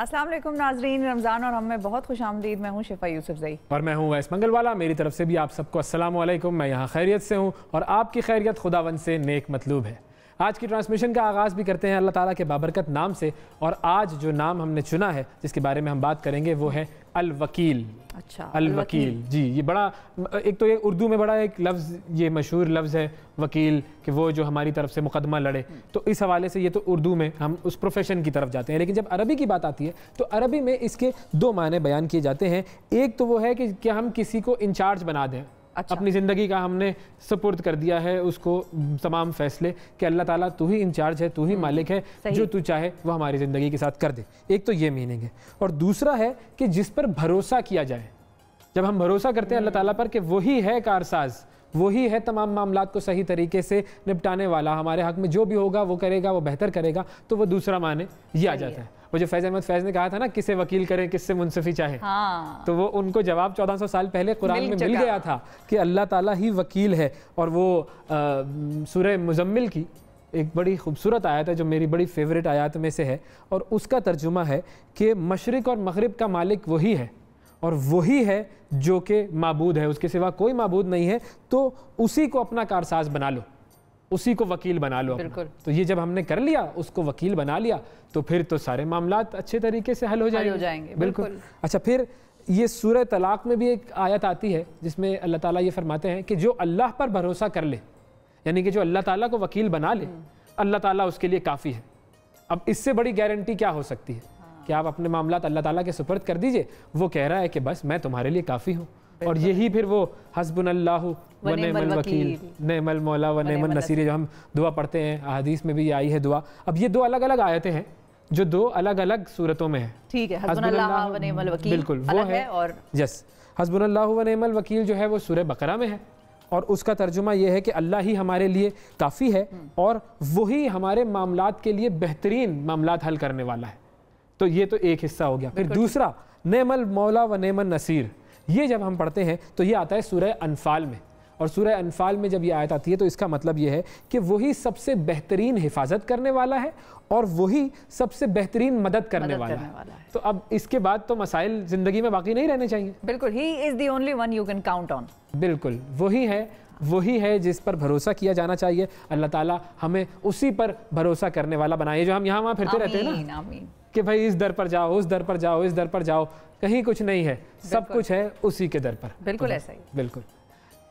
अस्सलाम वालेकुम नाजरीन, रमज़ान और हम में बहुत खुश आमदीद। मैं हूँ शिफा यूसुफजई और मैं हूँ वैस मंगलवाला। मेरी तरफ से भी आप सबको अस्सलाम वालेकुम। मैं यहाँ खैरियत से हूँ और आपकी खैरियत खुदावंद से नेक मतलूब है। आज की ट्रांसमिशन का आगाज़ भी करते हैं अल्लाह ताला के बाबरकत नाम से। और आज जो नाम हमने चुना है जिसके बारे में हम बात करेंगे वो है अल वकील। अच्छा, अल वकील जी, ये बड़ा एक तो ये उर्दू में बड़ा एक लफ्ज़, ये मशहूर लफ्ज़ है वकील, कि वो जो हमारी तरफ से मुकदमा लड़े। तो इस हवाले से ये तो उर्दू में हम उस प्रोफेशन की तरफ जाते हैं। लेकिन जब अरबी की बात आती है तो अरबी में इसके दो माने बयान किए जाते हैं। एक तो वो है कि हम किसी को इंचार्ज बना दें। अच्छा। अपनी ज़िंदगी का हमने सुपुर्द कर दिया है उसको तमाम फैसले कि अल्लाह ताला तू ही इंचार्ज है, तू ही मालिक है, जो तू चाहे वो हमारी ज़िंदगी के साथ कर दे। एक तो ये मीनिंग है। और दूसरा है कि जिस पर भरोसा किया जाए। जब हम भरोसा करते हैं अल्लाह ताला पर कि वही है कारसाज, वही है तमाम मामलात को सही तरीके से निपटाने वाला, हमारे हक में जो भी होगा वो करेगा, वो बेहतर करेगा, तो वो दूसरा माने ये आ जाता है। वो जो फैज़ अहमद फैज़ ने कहा था ना, किसे वकील करें किससे मुंसफी चाहे। हाँ। तो वो उनको जवाब 1400 साल पहले कुरान में मिल गया था कि अल्लाह ताला ही वकील है। और वो सूरह मुज़म्मिल की एक बड़ी खूबसूरत आयत है जो मेरी बड़ी फेवरेट आयत में से है, और उसका तर्जुमा है कि मशरिक़ और मग़रिब का मालिक वही है और वही है जो कि माबूद है, उसके सिवा कोई माबूद नहीं है। तो उसी को अपना कारसाज बना लो, उसी को वकील बना लो। तो ये जब हमने कर लिया, उसको वकील बना लिया, तो फिर तो सारे मामलात अच्छे तरीके से हल हो जाएंगे। बिल्कुल। अच्छा, फिर ये सूरह तलाक में भी एक आयत आती है जिसमें अल्लाह ताला ये फरमाते हैं कि जो अल्लाह पर भरोसा कर ले, यानी कि जो अल्लाह ताला को वकील बना ले, अल्लाह ताला उसके लिए काफ़ी है। अब इससे बड़ी गारंटी क्या हो सकती है कि आप अपने मामलात अल्लाह ताला के सुपर्द कर दीजिए। वो कह रहा है कि बस मैं तुम्हारे लिए काफ़ी हूँ। और यही फिर वो हस्बुनल्लाहु व निअमल वकील, निअमल मौला व निअमन नसीर, जो हम दुआ पढ़ते हैं, हदीस में भी ये आई है दुआ। अब ये दो अलग अलग आयतें हैं जो दो अलग अलग सूरतों में है। ठीक है, हस्बुनल्लाहु व निअमल वकील बिल्कुल वो है। और यस, हस्बुनल्लाहु व निअमल वकील जो है वो सूरह बकरा में है, और उसका तर्जुमा ये है कि अल्लाह ही हमारे लिए काफ़ी है और वही हमारे मामलात के लिए बेहतरीन मामलात हल करने वाला है। तो ये तो एक हिस्सा हो गया। फिर दूसरा, नेमल मौला व नेमन नसीर, ये जब हम पढ़ते हैं तो ये आता है सूरह अनफाल में। और सूरह अनफाल में जब ये आयत आती है तो इसका मतलब ये है कि वही सबसे बेहतरीन हिफाजत करने वाला है और वही सबसे बेहतरीन मदद करने वाला है। तो अब इसके बाद तो मसाइल ज़िंदगी में बाकी नहीं रहने चाहिए। बिल्कुल, he is the only one you can count on. बिल्कुल, वही है जिस पर भरोसा किया जाना चाहिए। अल्लाह ताला हमें उसी पर भरोसा करने वाला बनाए। जो हम यहाँ वहाँ फिरते रहते हैं ना कि भाई इस दर पर जाओ, उस दर पर जाओ, इस दर पर जाओ, कहीं कुछ नहीं है, सब कुछ है उसी के दर पर। बिल्कुल ऐसा ही, बिल्कुल।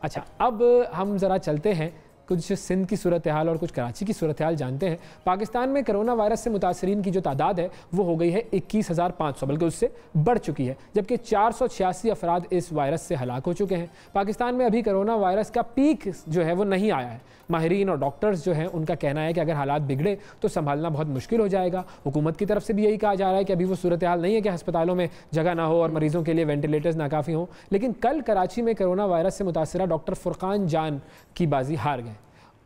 अच्छा, अब हम ज़रा चलते हैं, कुछ सिंध की सूरत हाल और कुछ कराची की सूरत हाल जानते हैं। पाकिस्तान में कोरोना वायरस से मुतासरीन की जो तादाद है वो हो गई है 21,500, बल्कि उससे बढ़ चुकी है, जबकि 486 अफराद इस वायरस से हलाक हो चुके हैं। पाकिस्तान में अभी कोरोना वायरस का पीक जो है वो नहीं आया है। माहिरीन और डॉक्टर्स जो हैं उनका कहना है कि अगर हालात बिगड़े तो संभालना बहुत मुश्किल हो जाएगा। हुकूमत की तरफ से भी यही कहा जा रहा है कि अभी वो सूरत हाल नहीं है कि अस्पतालों में जगह ना हो और मरीज़ों के लिए वेंटिलेटर्स नाकाफ़ी हों। लेकिन कल कराची में कोरोना वायरस से मुतासरा डॉक्टर फुरकान जान की बाजी हार गए।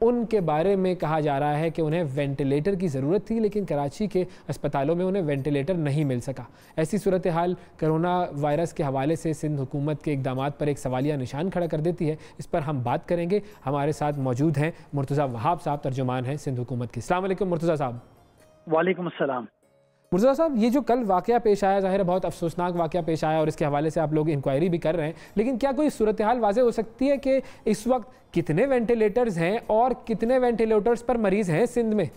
उनके बारे में कहा जा रहा है कि उन्हें वेंटिलेटर की ज़रूरत थी, लेकिन कराची के अस्पतालों में उन्हें वेंटिलेटर नहीं मिल सका। ऐसी सूरत हाल कोरोना वायरस के हवाले से सिंध हुकूमत के इक़दाम पर एक सवालिया निशान खड़ा कर देती है। इस पर हम बात करेंगे। हमारे साथ मौजूद हैं मुर्तज़ा वहाब साहब, तर्जुमान हैं सिंध हुकूमत के। अस्सलाम वालेकुम मुर्तज़ा साहब। वालेकुम अस्सलाम। मुर्तज़ा साहब, ये जो कल वाक़या पेश आया, ज़ाहिर है बहुत अफसोसनाक वाक़या पेश आया और इसके हवाले से आप लोग इंक्वायरी भी कर रहे हैं, लेकिन क्या कोई सूरत हाल वाज़े हो सकती है कि इस वक्त कितने वेंटिलेटर्स हैं और कितने वेंटिलेटर्स पर मरीज़ हैं सिंध में?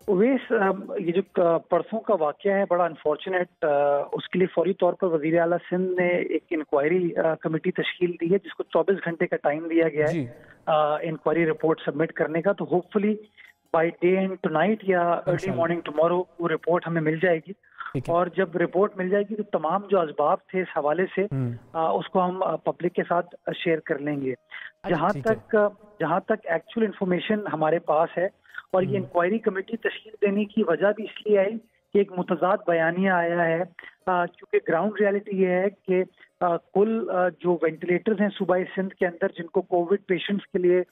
उवैस, ये जो परसों का वाक़या है बड़ा अनफॉर्चुनेट, उसके लिए फौरी तौर पर वज़ीर आला सिंध ने एक इंक्वायरी कमेटी तश्कील दी है जिसको 24 घंटे का टाइम दिया गया है इंक्वायरी रिपोर्ट सबमिट करने का। तो hopefully by day and tonight या अर्ली मॉर्निंग टुमारो वो रिपोर्ट हमें मिल जाएगी। और जब रिपोर्ट मिल जाएगी तो तमाम जो असबाब थे इस हवाले से उसको हम पब्लिक के साथ शेयर कर लेंगे। जहाँ तक एक्चुअल इंफॉर्मेशन हमारे पास है, और ये इंक्वायरी कमेटी तश्कील देने की वजह भी इसलिए आई कि एक मुतजाद बयानिया आया है, क्योंकि ग्राउंड रियलिटी ये है कि कुल जो वेंटिलेटर्स हैं सूबाई सिंध के अंदर जिनको कोविड पेशेंट्स के लिए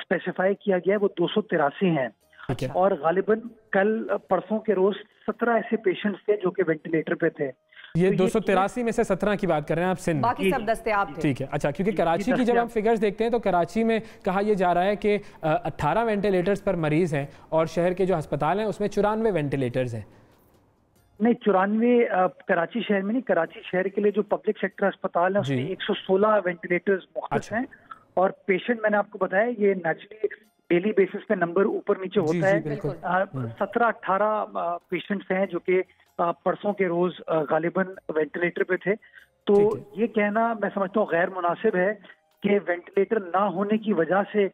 स्पेसिफाई किया गया है वो 283 हैं। और गालिबन कल परसों के रोज 17 ऐसे पेशेंट्स थे जो कि वेंटिलेटर पे थे। ये तो 283 में से 17 की बात कर रहे हैं आप सिंध, बाकी सब दस्तयाब थे। ठीक है, अच्छा, क्योंकि कराची की जब हम फिगर्स देखते हैं तो कराची में कहा यह जा रहा है कि 18 वेंटिलेटर्स पर मरीज हैं और शहर के जो अस्पताल हैं उसमें 94 वेंटिलेटर्स हैं। नहीं, 94 कराची शहर में नहीं, कराची शहर के लिए जो पब्लिक सेक्टर अस्पताल है उसमें 116 वेंटिलेटर्स मुख्तस हैं। और पेशेंट मैंने आपको बताया ये नेचुरली डेली बेसिस पे नंबर ऊपर नीचे होता है। 17-18 पेशेंट्स हैं जो कि परसों के रोज गालिबन वेंटिलेटर पे थे। तो ये कहना मैं समझता हूँ गैर मुनासिब है कि वेंटिलेटर ना होने की वजह से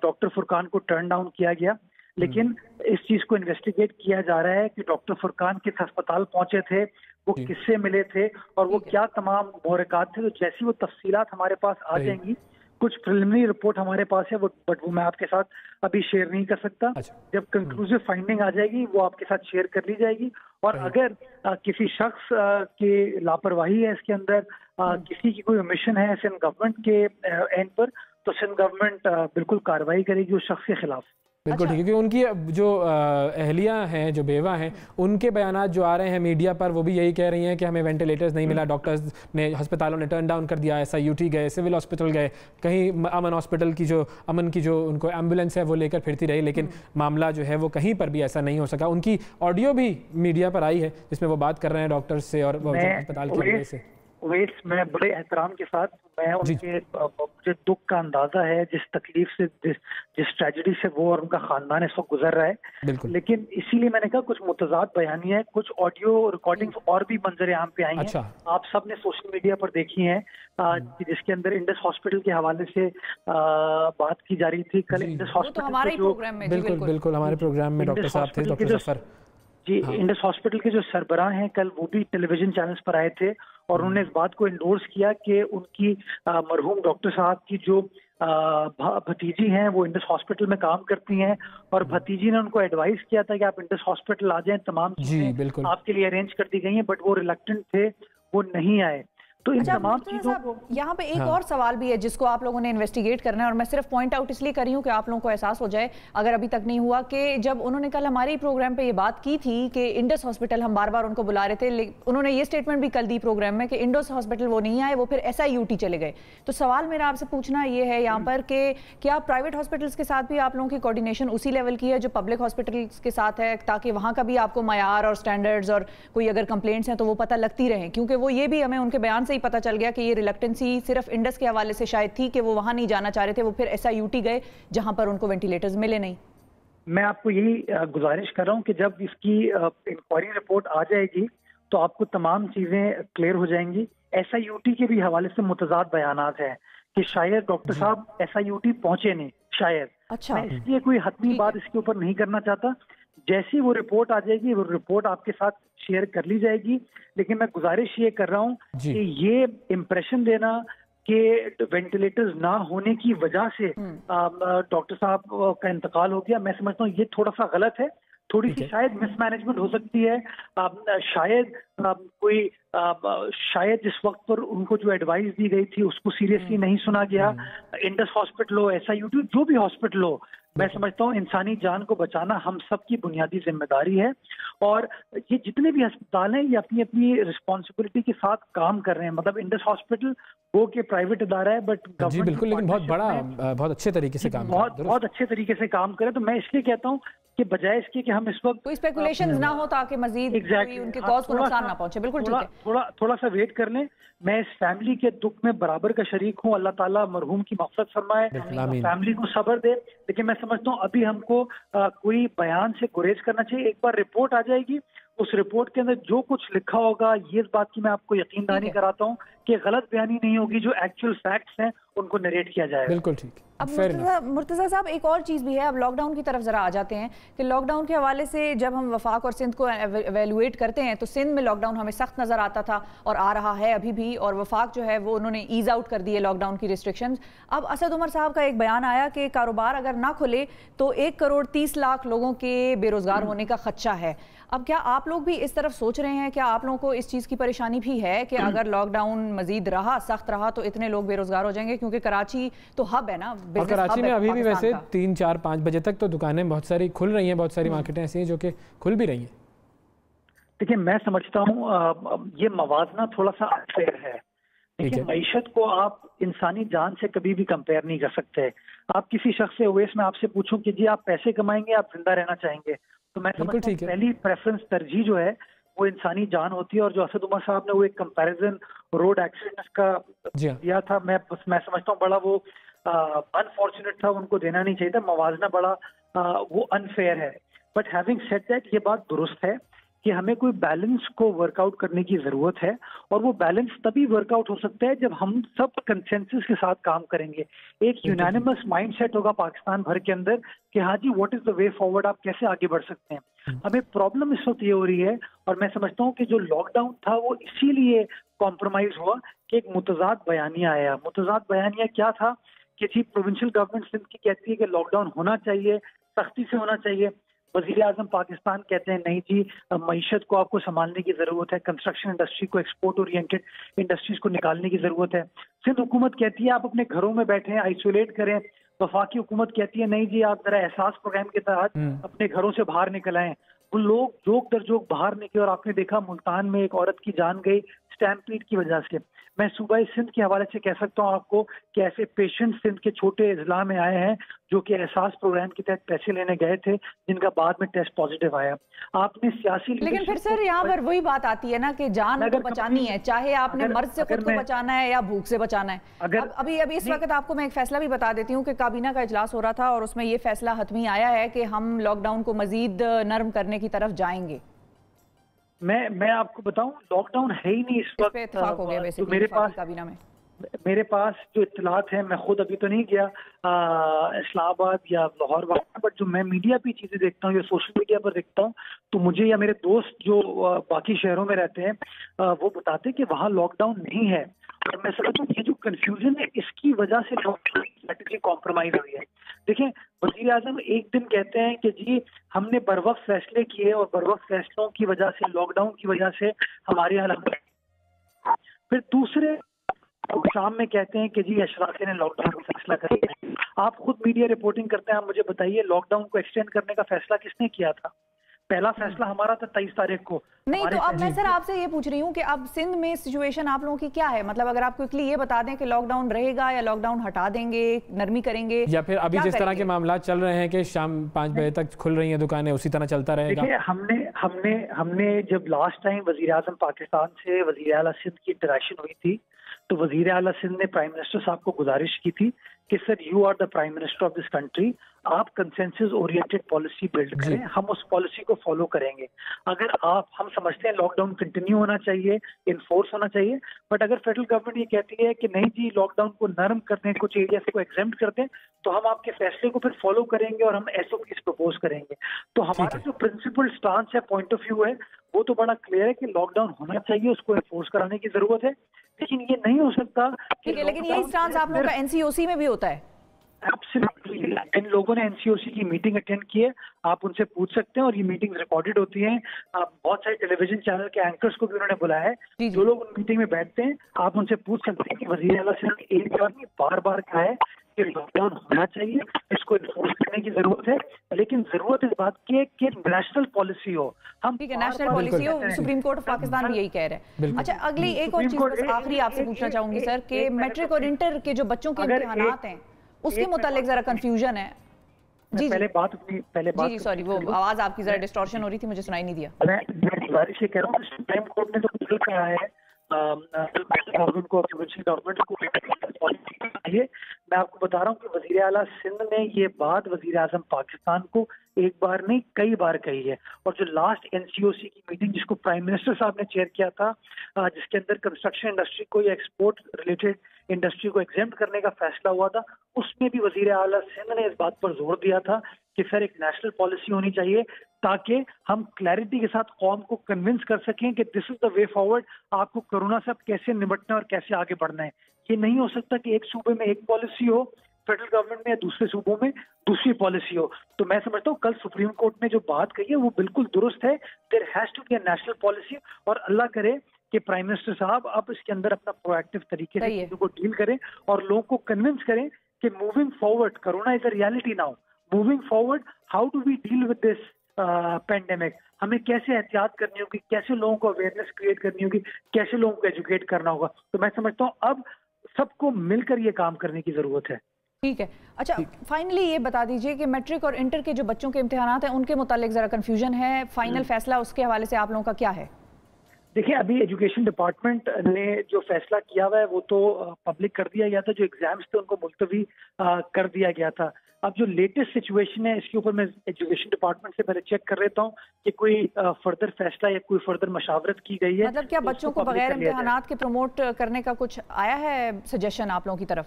डॉक्टर फुरकान को टर्न डाउन किया गया। लेकिन इस चीज को इन्वेस्टिगेट किया जा रहा है कि डॉक्टर फुरकान किस अस्पताल पहुंचे थे, वो किससे मिले थे और वो क्या तमाम मुहरकात थे। तो जैसी वो तफसीलात हमारे पास आ जाएंगी, कुछ प्रिलिमिनरी रिपोर्ट हमारे पास है बट वो मैं आपके साथ अभी शेयर नहीं कर सकता। जब कंक्लूसिव फाइंडिंग आ जाएगी वो आपके साथ शेयर कर ली जाएगी। और अगर किसी शख्स की लापरवाही है इसके अंदर, किसी की कोई मिशन है सिंध गवर्नमेंट के एंड पर, तो सिंध गवर्नमेंट बिल्कुल कार्रवाई करेगी उस शख्स के खिलाफ। बिल्कुल ठीक है, क्योंकि उनकी जो अहलिया हैं, जो बेवा हैं, उनके बयानात जो आ रहे हैं मीडिया पर वो भी यही कह रही हैं कि हमें वेंटिलेटर्स नहीं मिला, डॉक्टर्स ने, अस्पतालों ने टर्न डाउन कर दिया, SIUT गए, सिविल हॉस्पिटल गए, कहीं अमन हॉस्पिटल की जो उनको एम्बुलेंस है वो लेकर फिरती रही, लेकिन मामला जो है वो कहीं पर भी ऐसा नहीं हो सका। उनकी ऑडियो भी मीडिया पर आई है जिसमें वो बात कर रहे हैं डॉक्टर्स से और अस्पताल की वजह से। मैं बड़े एहतराम के साथ मैं उनके, मुझे दुख का अंदाजा है जिस तकलीफ से, जिस ट्रेजेडी से वो और उनका खानदान इस वक्त गुजर रहा है। लेकिन इसीलिए मैंने कहा कुछ मुतजाद बयानी है, कुछ ऑडियो रिकॉर्डिंग्स और भी मंजर आम पे आई हैं। आप सब ने सोशल मीडिया पर देखी हैं जिसके अंदर इंडस हॉस्पिटल के हवाले से बात की जा रही थी। कल इंडस हॉस्पिटल बिल्कुल हमारे प्रोग्राम में डॉक्टर साहब थे, डॉक्टर जफर जी, इंडस हॉस्पिटल के जो सरबराह हैं कल वो भी टेलीविजन चैनल्स पर आए थे और उन्होंने इस बात को इंडोर्स किया कि उनकी मरहूम डॉक्टर साहब की जो भतीजी हैं वो इंडस हॉस्पिटल में काम करती हैं और भतीजी ने उनको एडवाइस किया था कि आप इंडस हॉस्पिटल आ जाएं, तमाम चीजें आपके लिए अरेंज कर दी गई हैं, बट वो रिलक्टेंट थे, वो नहीं आए। तो इन तमाम चीजों को यहाँ पे एक और सवाल भी है जिसको आप लोगों ने इन्वेस्टिगेट करना है और मैं सिर्फ पॉइंट आउट इसलिए कर रही हूँ कि आप लोगों को एहसास हो जाए अगर अभी तक नहीं हुआ कि जब उन्होंने कल हमारे प्रोग्राम पे ये बात की थी कि इंडस हॉस्पिटल, हम बार बार उनको बुला रहे थे, उन्होंने ये स्टेटमेंट भी कल दी प्रोग्राम में कि इंडस हॉस्पिटल वो नहीं आए, वो फिर SIUT चले गए। तो सवाल मेरा आपसे पूछना ये है यहाँ पर कि क्या प्राइवेट हॉस्पिटल्स के साथ भी आप लोगों की कोऑर्डिनेशन उसी लेवल की है जो पब्लिक हॉस्पिटल्स के साथ है, ताकि वहाँ का भी आपको मयार और स्टैंडर्ड्स और कोई अगर कंप्लेंट्स हैं तो वो पता लगती रहे? क्योंकि वो ये भी हमें उनके बयान से ही पता चल गया कि ये रिलक्टेंसी सिर्फ इंडस के हवाले से शायद थी कि वो वहां नहीं जाना चाह रहे थे, वो फिर SIUT गए जहां पर उनको वेंटिलेटर्स मिले नहीं। मैं आपको यही गुजारिश कर रहा हूं कि जब इसकी इंक्वायरी रिपोर्ट आ जाएगी तो आपको तमाम चीजें क्लियर हो जाएंगी। SIUT के भी हवाले से मुतजाद बयानात हैं कि शायद डॉक्टर साहब SIUT पहुंचे नहीं, शायद। मैं इसलिए कोई हतमी बात इसके ऊपर नहीं करना चाहता। जैसी वो रिपोर्ट आ जाएगी वो रिपोर्ट आपके साथ शेयर कर ली जाएगी। लेकिन मैं गुजारिश ये कर रहा हूँ कि ये इम्प्रेशन देना कि वेंटिलेटर्स ना होने की वजह से डॉक्टर साहब का इंतकाल हो गया, मैं समझता हूँ ये थोड़ा सा गलत है। थोड़ी सी शायद मिसमैनेजमेंट हो सकती है, शायद जिस वक्त पर उनको जो एडवाइस दी गई थी उसको सीरियसली नहीं सुना गया। इंडस हॉस्पिटल हो, SIUT, जो भी हॉस्पिटल हो, मैं समझता हूँ इंसानी जान को बचाना हम सब की बुनियादी जिम्मेदारी है। और ये जितने भी अस्पताल हैं ये अपनी अपनी रिस्पॉन्सिबिलिटी के साथ काम कर रहे हैं। मतलब इंडस हॉस्पिटल वो के प्राइवेट इदारा है बट जी बिल्कुल, लेकिन बहुत बड़ा, बहुत अच्छे तरीके से काम बहुत अच्छे तरीके से काम करें। तो मैं इसलिए कहता हूँ कि बजाय इसके कि हम इस वक्त कोई स्पेकुलेशंस ना हो ताकि मजीद उनके कॉज को नुकसान ना पहुंचे। बिल्कुल ठीक है, थोड़ा सा वेट कर लें। मैं इस फैमिली के दुख में बराबर का शरीक हूँ। अल्लाह ताला मरहूम की मग़फ़िरत फरमाए, फैमिली को सब्र दे। लेकिन मैं समझता हूँ अभी हमको कोई बयान से गुरेज करना चाहिए। एक बार रिपोर्ट आ जाएगी, उस रिपोर्ट के अंदर जो कुछ लिखा होगा, ये इस बात की मैं आपको यकीन दहानी कराता हूँ कि गलत बयानी नहीं होगी, जो एक्चुअल फैक्ट्स हैं उनको नरेट किया जाएगा। बिल्कुल ठीक। अब मुर्तज़ा साहब एक और चीज़ भी है, अब लॉकडाउन की तरफ ज़रा आ जाते हैं कि लॉकडाउन के हवाले से जब हम वफाक और सिंध को एवेलुएट करते हैं तो सिंध में लॉकडाउन हमें सख्त नज़र आता था और आ रहा है अभी भी, और वफाक जो है वो उन्होंने ईज़ आउट कर दिए लॉकडाउन की रिस्ट्रिक्शंस। अब असद उमर साहब का एक बयान आया कि कारोबार अगर ना खुले तो 1 करोड़ 30 लाख लोगों के बेरोज़गार होने का खदशा है। अब क्या आप लोग भी इस तरफ सोच रहे हैं, क्या आप लोगों को इस चीज़ की परेशानी भी है कि अगर लॉकडाउन मजीद रहा, सख्त रहा, तो इतने लोग बेरोजगार हो जाएंगे? क्योंकि कराची तो हब है ना, और कराची में अभी भी वैसे 3, 4, 5 बजे तक तो दुकानें बहुत सारी खुल रही हैं, बहुत सारी मार्केटें ऐसी हैं जो कि खुल भी रही हैं। देखिए, मैं समझता हूँ ये मवाजना थोड़ा सा अनफेयर है। देखिए, मईशत को आप इंसानी जान से कभी भी कंपेयर नहीं कर सकते। आप किसी शख्स से ओवैस में आपसे पूछूं कि जी आप पैसे कमाएंगे, आप जिंदा रहना चाहेंगे, तो मैं समझता हूँ पहली प्रेफरेंस तरजीह जो है वो इंसानी जान होती है। और जो असद उमर साहब ने वो एक कंपैरिजन रोड एक्सीडेंट्स का दिया था, मैं समझता हूँ बड़ा वो अनफॉर्चुनेट था, उनको देना नहीं चाहिए था। मवाजना बड़ा वो अनफेयर है। बट हैविंग सेड दैट, ये बात दुरुस्त है कि हमें कोई बैलेंस को वर्कआउट करने की जरूरत है, और वो बैलेंस तभी वर्कआउट हो सकता है जब हम सब कंसेंसस के साथ काम करेंगे। एक यूनानिमस माइंडसेट होगा पाकिस्तान भर के अंदर कि हाँ जी, what is the way forward, आप कैसे आगे बढ़ सकते हैं। हमें प्रॉब्लम इस वक्त ये हो रही है, और मैं समझता हूँ कि जो लॉकडाउन था वो इसीलिए कॉम्प्रोमाइज हुआ कि एक मुतजाद बयानिया आया। मुतजाद बयानिया क्या था कि जी प्रोविंशियल गवर्नमेंट सिंध की कहती है कि लॉकडाउन होना चाहिए, सख्ती से होना चाहिए। वजीर आजम पाकिस्तान कहते हैं नहीं जी, मईशत को आपको संभालने की जरूरत है, कंस्ट्रक्शन इंडस्ट्री को, एक्सपोर्ट ओरिएंटेड इंडस्ट्रीज को निकालने की जरूरत है। सिंध हुकूमत कहती है आप अपने घरों में बैठे हैं, आइसोलेट करें। वफाकी हुकूमत कहती है नहीं जी, आप जरा एहसास प्रोग्राम के तहत अपने घरों से बाहर निकल आए। वो लोग जोक दर जोक बाहर निकले, और आपने देखा मुल्तान में एक औरत की जान गई स्टैम्पीड की वजह से। मैं सूबाई सिंध के हवाले से कह सकता हूँ आपको कि ऐसे पेशेंट सिंध के छोटे अजला में आए हैं जो कि एहसास प्रोग्राम के तहत पैसे लेने गए थे, जिनका बाद में टेस्ट पॉजिटिव आया। आपने सियासी, लेकिन फिर सर यहाँ पर वही बात आती है ना कि जान तो बचानी है, चाहे आपने मर्ज से खुद को बचाना है या भूख से बचाना है। अभी इस वक्त आपको मैं एक फैसला भी बता देती हूँ कि काबीना का इजलास हो रहा था और उसमें ये फैसला हतमी आया है कि हम लॉकडाउन को मजीद नर्म करने की तरफ जाएंगे। मैं आपको बताऊं, लॉकडाउन है ही नहीं इस वक्त। इत्तेफाक हो गया वैसे तो मेरे पास जो इत्तलात है, मैं खुद अभी तो नहीं गया इस्लामाबाद या लाहौर वगैरह, बट जो मैं मीडिया पे चीजें देखता हूँ या सोशल मीडिया पर देखता हूँ, तो मुझे या मेरे दोस्त जो बाकी शहरों में रहते हैं वो बताते हैं कि वहाँ लॉकडाउन नहीं है। और मैं समझता हूँ ये जो कंफ्यूजन है, इसकी वजह से लॉकडाउन की स्ट्रेटेजी कॉम्प्रोमाइज हुई है। देखिए, वजीर आजम एक दिन कहते हैं कि जी हमने बरवक्त फैसले किए और बरवक्त फैसलों की वजह से, लॉकडाउन की वजह से हमारे हालात, फिर दूसरे शाम में कहते हैं कि जी अशराफिया ने लॉकडाउन का फैसला कर लिया। आप खुद मीडिया रिपोर्टिंग करते हैं, आप मुझे बताइए लॉकडाउन को एक्सटेंड करने का फैसला किसने किया था? पहला फैसला हमारा था 23 तारीख को। नहीं तो अब मैं सर आपसे ये पूछ रही हूँ कि अब सिंध में सिचुएशन आप लोगों की क्या है? मतलब अगर आप क्विकली ये बता दें कि लॉकडाउन रहेगा या लॉकडाउन हटा देंगे, नरमी करेंगे, या फिर अभी जिस तरह के मामला चल रहे हैं कि शाम 5 बजे तक खुल रही हैं दुकानें, उसी तरह चलता रहेगा? देखिए, हमने जब लास्ट टाइम वजीर आजम पाकिस्तान से वजीर आला सिंध की इंटरेक्शन हुई थी, तो वजीर आला सिंध ने प्राइम मिनिस्टर साहब को गुजारिश की थी कि sir you are the prime minister of this country, आप कंसेंसस ओरिएंटेड पॉलिसी बिल्ड करें, हम उस पॉलिसी को फॉलो करेंगे। अगर हम समझते हैं लॉकडाउन कंटिन्यू होना चाहिए, इन्फोर्स होना चाहिए, बट अगर फेडरल गवर्नमेंट ये कहती है कि नहीं जी लॉकडाउन को नरम करते हैं, कुछ एरियाज को एग्जेम्प्ट करते हैं, तो हम आपके फैसले को फिर फॉलो करेंगे और हम एसओपीज प्रपोज करेंगे। तो हमारा जो प्रिंसिपल स्टांस है, पॉइंट ऑफ व्यू है, वो तो बड़ा क्लियर है कि लॉकडाउन होना चाहिए, उसको एनफोर्स कराने की जरूरत है। लेकिन ये नहीं हो सकता कि लेकिन यही स्टांस आप लोगों का एनसीओसी में भी होता है। एब्सोल्युटली, इन लोगों ने एनसीओसी की मीटिंग अटेंड की है, आप उनसे पूछ सकते हैं, और ये मीटिंग रिकॉर्डेड होती हैं। बहुत सारे टेलीविजन चैनल के एंकर्स को भी उन्होंने बुलाया है, जो लोग उन मीटिंग में बैठते हैं, आप उनसे पूछ सकते हैं कि वजीर आला सिंध ने एक बार नहीं बार बार कहा है कि लॉकडाउन होना चाहिए, इसको इन्फोर्स करने की जरूरत है, लेकिन जरूरत इस बात की है कि नेशनल पॉलिसी हो। हम ठीक है, नेशनल पॉलिसी हो, सुप्रीम कोर्ट ऑफ पाकिस्तान भी यही कह रहे हैं। अच्छा, अगली एक और चीज बस आखिरी आपसे पूछना चाहूंगी सर कि मैट्रिक और इंटर के जो बच्चों के इम्तिहानात हैं उसके मुतालिक जरा कंफ्यूजन है। जी पहले बात जी सॉरी, वो आवाज आपकी जरा डिस्टॉर्शन हो रही थी, मुझे सुनाई नहीं दिया। मैं गुजारिश ये कह रहा हूँ, सुप्रीम कोर्ट ने तो बिल्कुल कहा है गवर्नमेंट को, प्रोविंशियल गवर्नमेंट को चाहिए। मैं आपको बता रहा हूँ कि वजीर आला सिंध ने ये बात वजीर आजम पाकिस्तान को एक बार नहीं कई बार कही है। और जो लास्ट एनसीओसी की मीटिंग जिसको प्राइम मिनिस्टर साहब ने चेयर किया था, जिसके अंदर कंस्ट्रक्शन इंडस्ट्री को या एक्सपोर्ट रिलेटेड इंडस्ट्री को एग्जेम्प्ट करने का फैसला हुआ था, उसमें भी वजीर आला सिंध ने इस बात पर जोर दिया था कि सर एक नेशनल पॉलिसी होनी चाहिए, ताकि हम क्लैरिटी के साथ कौम को कन्विंस कर सकें कि this is the way forward, आपको कोरोना से कैसे निपटना है और कैसे आगे बढ़ना है। ये नहीं हो सकता कि एक सूबे में एक पॉलिसी हो, फेडरल गवर्नमेंट में, या दूसरे सूबों में दूसरी पॉलिसी हो। तो मैं समझता हूँ कल सुप्रीम कोर्ट ने जो बात कही है वो बिल्कुल दुरुस्त है। There has to be a national policy, और अल्लाह करे कि प्राइम मिनिस्टर साहब अब इसके अंदर अपना प्रोएक्टिव तरीके से चीजों को डील करें और लोगों को कन्विंस करें कि moving forward, corona is a reality now, moving forward how do we deal with this pandemic. हमें कैसे एहतियात करनी होगी, कैसे लोगों को अवेयरनेस क्रिएट करनी होगी, कैसे लोगों को एजुकेट करना होगा। तो मैं समझता हूँ अब सबको मिलकर ये काम करने की जरूरत है। ठीक है। अच्छा, फाइनली ये बता दीजिए कि मैट्रिक और इंटर के जो बच्चों के इम्तिहानात हैं उनके मुतालिक जरा कंफ्यूजन है, फाइनल फैसला उसके हवाले से आप लोगों का क्या है? देखिए, अभी एजुकेशन डिपार्टमेंट ने जो फैसला किया हुआ है वो तो पब्लिक कर दिया गया था। जो एग्जाम्स थे उनको मुलतवी कर दिया गया था। अब जो लेटेस्ट सिचुएशन है इसके ऊपर मैं एजुकेशन डिपार्टमेंट से पहले चेक कर लेता हूँ कि कोई फर्दर फैसला या कोई फर्दर मशावरत की गई है। मतलब क्या बच्चों को बगैर इम्तिहानात के प्रमोट करने का कुछ आया है सजेशन आप लोगों की तरफ?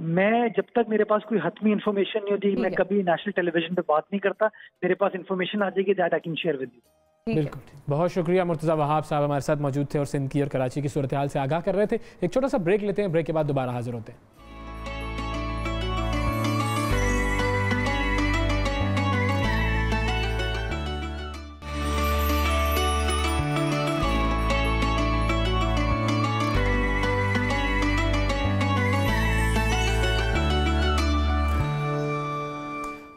मैं जब तक मेरे पास कोई हतमी इन्फॉर्मेशन नहीं होती, मैं कभी नेशनल टेलीविजन पे बात नहीं करता। मेरे पास इन्फॉर्मेशन आ जाएगी, that I can share with you. बिल्कुल, बहुत शुक्रिया। मुर्तज़ा वहाब साहब हमारे साथ मौजूद थे और सिंध की और कराची की सूरत हाल से आगाह कर रहे थे। एक छोटा सा ब्रेक लेते हैं, ब्रेक के बाद दोबारा हाजिर होते हैं।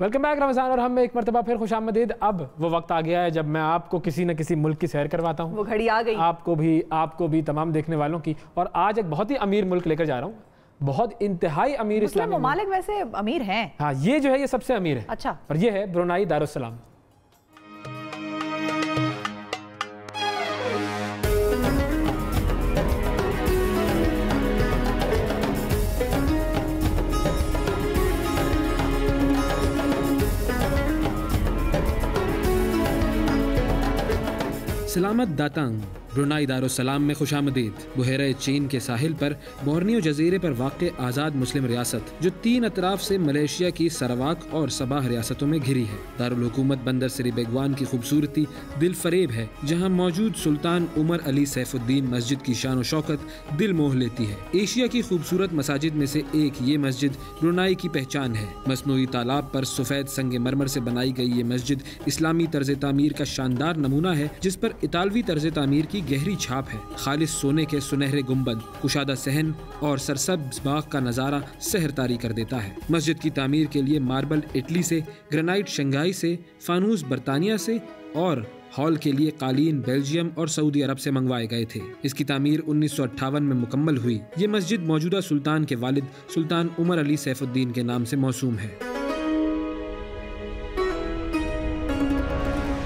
वेलकम बैक रमज़ान, और हम एक मरतबा फिर खुशामदीद। अब वो वक्त आ गया है जब मैं आपको किसी न किसी मुल्क की सैर करवाता हूँ। वो घड़ी आ गई। आपको भी तमाम देखने वालों की। और आज एक बहुत ही अमीर मुल्क लेकर जा रहा हूँ, बहुत इंतहाई अमीर इस्लामी ममालिक वैसे अमीर हैं। हाँ, ये जो है ये सबसे अमीर है। अच्छा। और ये है ब्रुनाई दारुस्सलाम। सलामत दातांग ब्रुनाई दारुस्सलाम में खुशामदीद। बहरे चीन के साहिल पर बोर्नियो जजीरे पर वाक़े आज़ाद मुस्लिम रियासत, जो 3 अतराफ से मलेशिया की सरावाक और सबाह रियासतों में घिरी है। दारुल हुकूमत बंदर सिरी बेगवान की खूबसूरती दिल फरेब है, जहाँ मौजूद सुल्तान उमर अली सैफुद्दीन मस्जिद की शान व शौकत दिल मोह लेती है। एशिया की खूबसूरत मसाजिद में से एक ये मस्जिद ब्रुनाई की पहचान है। मसनूई तालाब पर सफ़ेद संगे मरमर से बनाई गई ये मस्जिद इस्लामी तर्ज तामीर का शानदार नमूना है, जिस पर इतालवी तर्ज तामीर की गहरी छाप है। खालिस सोने के सुनहरे गुंबद, कुशादा सहन और सरसब्ज बाग का नजारा सहर तारी कर देता है। मस्जिद की तामीर के लिए मार्बल इटली से, ग्रेनाइट शंघाई से, फानूस बरतानिया से और हॉल के लिए कालीन बेल्जियम और सऊदी अरब से मंगवाए गए थे। इसकी तामीर 1958 में मुकम्मल हुई। ये मस्जिद मौजूदा सुल्तान के वालिद सुल्तान उमर अली सैफुद्दीन के नाम से मौसूम है।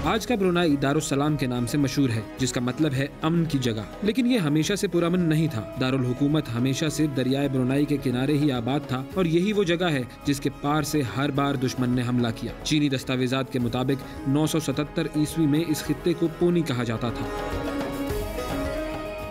आज का ब्रुनाई दारुस्सलाम के नाम से मशहूर है, जिसका मतलब है अमन की जगह। लेकिन ये हमेशा से पुरअमन नहीं था। दारुल हुकूमत हमेशा से दरियाए ब्रुनाई के किनारे ही आबाद था और यही वो जगह है जिसके पार से हर बार दुश्मन ने हमला किया। चीनी दस्तावेजात के मुताबिक 977 ईस्वी में इस खित्ते को पोनी कहा जाता था।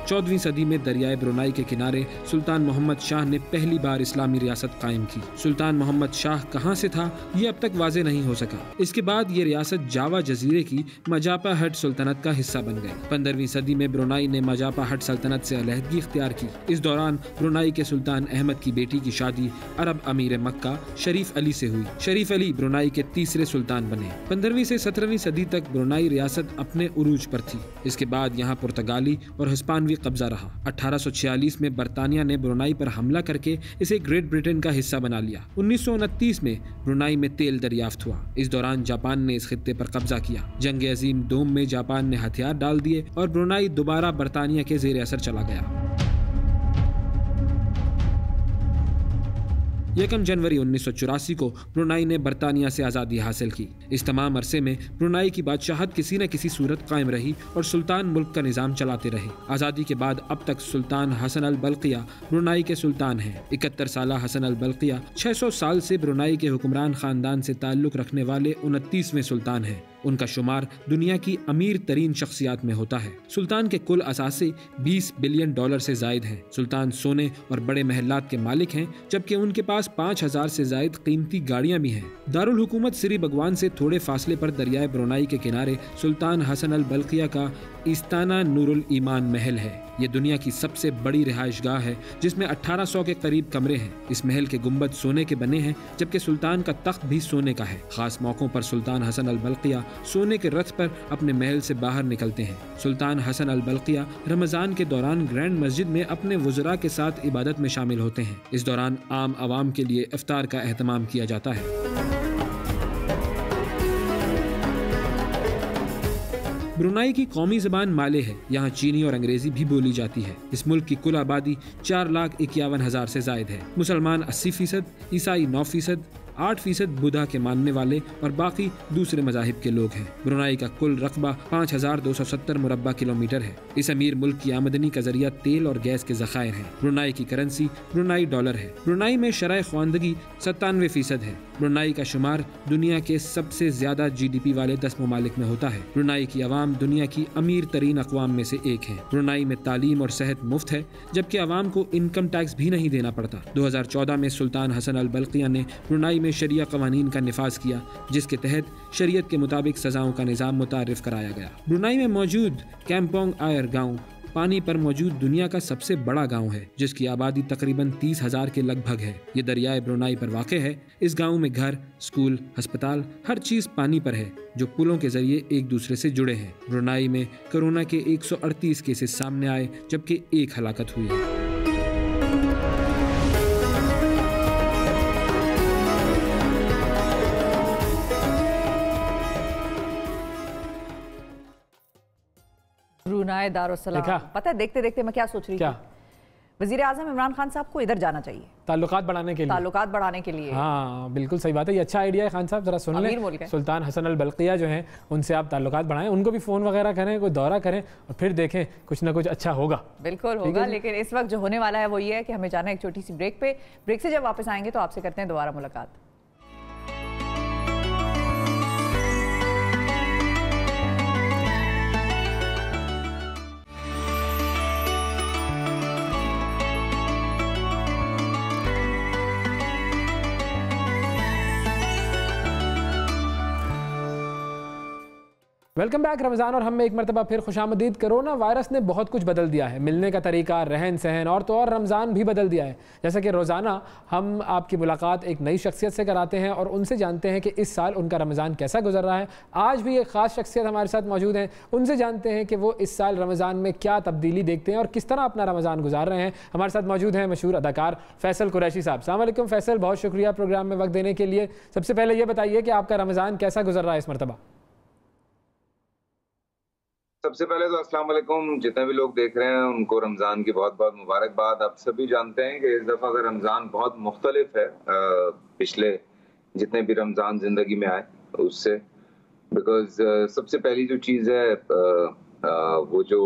14वीं सदी में दरियाए ब्रुनाई के किनारे सुल्तान मोहम्मद शाह ने पहली बार इस्लामी रियासत कायम की। सुल्तान मोहम्मद शाह कहाँ से था ये अब तक वाज़े नहीं हो सका। इसके बाद ये रियासत जावा जजीरे की मजापा हट सुल्तनत का हिस्सा बन गई। 15वीं सदी में ब्रुनाई ने मजापा हट सल्तनत से अलहदगी इख्तियार की। इस दौरान ब्रुनाई के सुल्तान अहमद की बेटी की शादी अरब अमीर मक्का शरीफ अली से हुई। शरीफ अली ब्रुनाई के तीसरे सुल्तान बने। 15वीं से 17वीं सदी तक ब्रुनाई रियासत अपने उरूज पर थी। इसके बाद यहाँ पुर्तगाली और हिस्पानवी कब्जा रहा। 1846 में बरतानिया ने ब्रुनाई पर हमला करके इसे ग्रेट ब्रिटेन का हिस्सा बना लिया। 1929 में ब्रुनाई में तेल दरियाफ्त हुआ। इस दौरान जापान ने इस खित्ते पर कब्जा किया। जंग अजीम दोम में जापान ने हथियार डाल दिए और ब्रुनाई दोबारा बरतानिया के जेर असर चला गया। 1 जनवरी 1984 को ब्रुनाई ने बरतानिया से आज़ादी हासिल की। इस तमाम अरसे में ब्रुनाई की बादशाहत किसी न किसी सूरत कायम रही और सुल्तान मुल्क का निज़ाम चलाते रहे। आज़ादी के बाद अब तक सुल्तान हसन अल बल्किया ब्रुनाई के सुल्तान हैं। 71 साला हसन अल बल्किया 600 साल से ब्रुनाई के हुक्मरान ख़ानदान से ताल्लुक़ रखने वाले 29वें सुल्तान हैं। उनका शुमार दुनिया की अमीर तरीन शख्सियात में होता है। सुल्तान के कुल असासे $20 बिलियन से जायद हैं। सुल्तान सोने और बड़े महलात के मालिक हैं, जबकि उनके पास 5000 से जायद कीमती गाड़ियां भी हैं। दारुल हुकूमत सिरी बगवान से थोड़े फासले पर दरियाए ब्रुनाई के किनारे सुल्तान हसन अल बल्किया का इस्ताना नूरुल ईमान महल है। ये दुनिया की सबसे बड़ी रिहाइशगाह है, जिसमें 1800 के करीब कमरे हैं। इस महल के गुंबद सोने के बने हैं, जबकि सुल्तान का तख्त भी सोने का है। खास मौकों पर सुल्तान हसन अल बल्किया सोने के रथ पर अपने महल से बाहर निकलते हैं। सुल्तान हसन अल बल्किया रमजान के दौरान ग्रैंड मस्जिद में अपने वज़रा के साथ इबादत में शामिल होते हैं। इस दौरान आम आवाम के लिए इफ्तार का एहतमाम किया जाता है। ब्रुनाई की कौमी ज़बान माले है। यहाँ चीनी और अंग्रेजी भी बोली जाती है। इस मुल्क की कुल आबादी 4,51,000 से जायद है। मुसलमान 80%, ईसाई 9%, 8% बुधा के मानने वाले और बाकी दूसरे मजाहिब के लोग हैं। ब्रुनाई का कुल रकबा 5,270 मुरब्बा किलोमीटर है। इस अमीर मुल्क की आमदनी का जरिया तेल और गैस के ज़खायर हैं। ब्रुनाई की करेंसी ब्रुनाई डॉलर है। ब्रुनाई में शरह ख्वानदगी 97% है। ब्रुनाई का शुमार दुनिया के सबसे ज्यादा GDP वाले 10 ममालिक में होता है। ब्रुनाई की आवाम दुनिया की अमीर तरीन अक़वाम में से एक है। ब्रुनाई में तालीम और सेहत मुफ्त है, जबकि आवाम को इनकम टैक्स भी नहीं देना पड़ता। 2014 में सुल्तान हसन अल बल्किया ने ब्रुनाई में शरिया कवानीन का निफाज किया, जिसके तहत शरीयत के मुताबिक सजाओं का निज़ाम मुतारिफ कराया गया। ब्रुनाई में मौजूद कैंपोंग आयर गाँव पानी पर मौजूद दुनिया का सबसे बड़ा गांव है, जिसकी आबादी तकरीबन 30,000 के लगभग है। ये दरियाए ब्रुनाई पर वाक़ है। इस गांव में घर, स्कूल, अस्पताल, हर चीज़ पानी पर है, जो पुलों के जरिए एक दूसरे से जुड़े हैं। ब्रुनाई में कोरोना के 138 केसेस सामने आए, जबकि 1 हलाकत हुई है। Brunei Darussalam. पता है देखते देखते मैं क्या सोच रही थी, वज़ीर आज़म इमरान खान साहब को इधर जाना चाहिए ताल्लुकात बढ़ाने के लिए। हाँ बिल्कुल सही बात है, ये अच्छा आइडिया है खान साहब, जरा सुन लें। सुल्तान हसन अल बल्किया जो हैं उनसे आप ताल्लुकात बढ़ाएं, उनको भी फ़ोन वगैरह करें, कोई दौरा करें और फिर देखें कुछ ना कुछ अच्छा होगा। बिल्कुल होगा, लेकिन इस वक्त जो होने वाला है वो ये है कि हमें जाना है एक छोटी सी ब्रेक पे। ब्रेक से जब वापस आएंगे तो आपसे करते हैं दोबारा मुलाकात। वेलकम बैक रमज़ान और हम में एक मरतबा फिर खुशामदीद। कोरोना वायरस ने बहुत कुछ बदल दिया है, मिलने का तरीका, रहन सहन और तो और रमज़ान भी बदल दिया है। जैसा कि रोज़ाना हम आपकी मुलाकात एक नई शख्सियत से कराते हैं और उनसे जानते हैं कि इस साल उनका रमज़ान कैसा गुजर रहा है। आज भी एक ख़ास शख्सियत हमारे साथ मौजूद हैं, उनसे जानते हैं कि वो इस साल रमज़ान में क्या तब्दीली देखते हैं और किस तरह अपना रमज़ान गुजार रहे हैं। हमारे साथ मौजूद हैं मशहूर अदाकार फैसल कुरैशी साहब। अस्सलाम वालेकुम फैसल, बहुत शुक्रिया प्रोग्राम में वक्त देने के लिए। सबसे पहले ये बताइए कि आपका रमज़ान कैसा गुजर रहा है इस मरतबा? सबसे पहले तो अस्सलाम वालेकुम, जितने भी लोग देख रहे हैं उनको रमज़ान की बहुत बहुत मुबारकबाद। आप सभी जानते हैं कि इस दफ़ा का रमज़ान बहुत मुख्तलिफ है पिछले जितने भी रमज़ान ज़िंदगी में आए उससे, बिकॉज सबसे पहली जो चीज़ है वो जो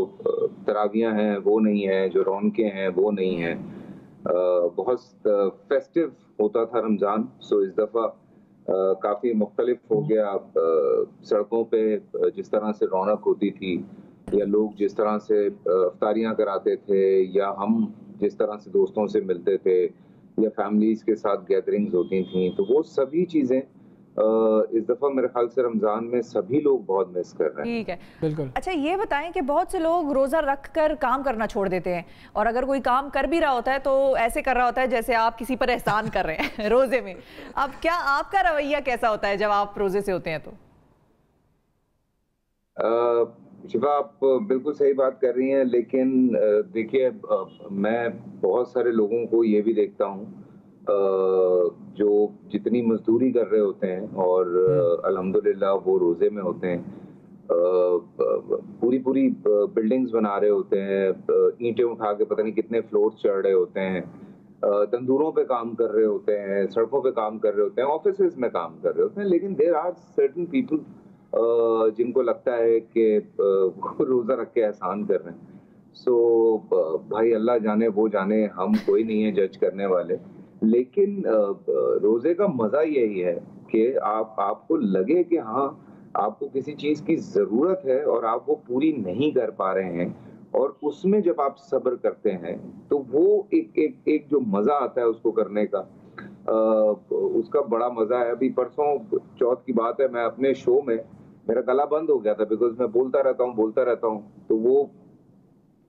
तरावियाँ हैं वो नहीं है, जो रौनकें हैं वो नहीं है। बहुत फेस्टिव होता था रमज़ान, सो इस दफ़ा काफ़ी मुख्तलिफ हो गया। सड़कों पे जिस तरह से रौनक होती थी या लोग जिस तरह से इफ्तारियाँ कराते थे या हम जिस तरह से दोस्तों से मिलते थे या फैमिलीज़ के साथ गैदरिंग्स होती थी, तो वो सभी चीज़ें इस दफ़ा मेरे ख्याल से रमज़ान में सभी लोग बहुत मिस कर रहे हैं। ठीक है, बिल्कुल। अच्छा ये बताएं कि बहुत से लोग रोज़ा रख कर काम करना छोड़ देते हैं और अगर कोई काम कर भी रहा होता है तो ऐसे कर रहा होता है जैसे आप किसी पर एहसान कर रहे हैं रोज़े में। अब क्या आपका रवैया कैसा होता है जब आप रोज़े से होते हैं तो? शिफा, आप बिल्कुल सही बात कर रही हैं, लेकिन देखिए मैं बहुत सारे लोगों को ये भी देखता हूँ जो जितनी मजदूरी कर रहे होते हैं और अल्हम्दुलिल्लाह वो रोज़े में होते हैं, पूरी पूरी बिल्डिंग्स बना रहे होते हैं, ईंटें उठा के पता नहीं कितने फ्लोर्स चढ़ रहे होते हैं, तंदूरों पे काम कर रहे होते हैं, सड़कों पे काम कर रहे होते हैं, ऑफिसेज में काम कर रहे होते हैं, लेकिन देयर आर सर्टेन पीपल जिनको लगता है कि रोज़ा रख के एहसान कर रहे हैं। सो भाई अल्लाह जाने, वो जाने, हम कोई नहीं है जज करने वाले, लेकिन रोज़े का मज़ा यही है कि आपको लगे कि हाँ आपको किसी चीज़ की ज़रूरत है और आप वो पूरी नहीं कर पा रहे हैं, और उसमें जब आप सब्र करते हैं तो वो एक जो मज़ा आता है उसको करने का, उसका बड़ा मज़ा है। अभी परसों चौथ की बात है, मैं अपने शो में मेरा गला बंद हो गया था बिकॉज मैं बोलता रहता हूँ, तो वो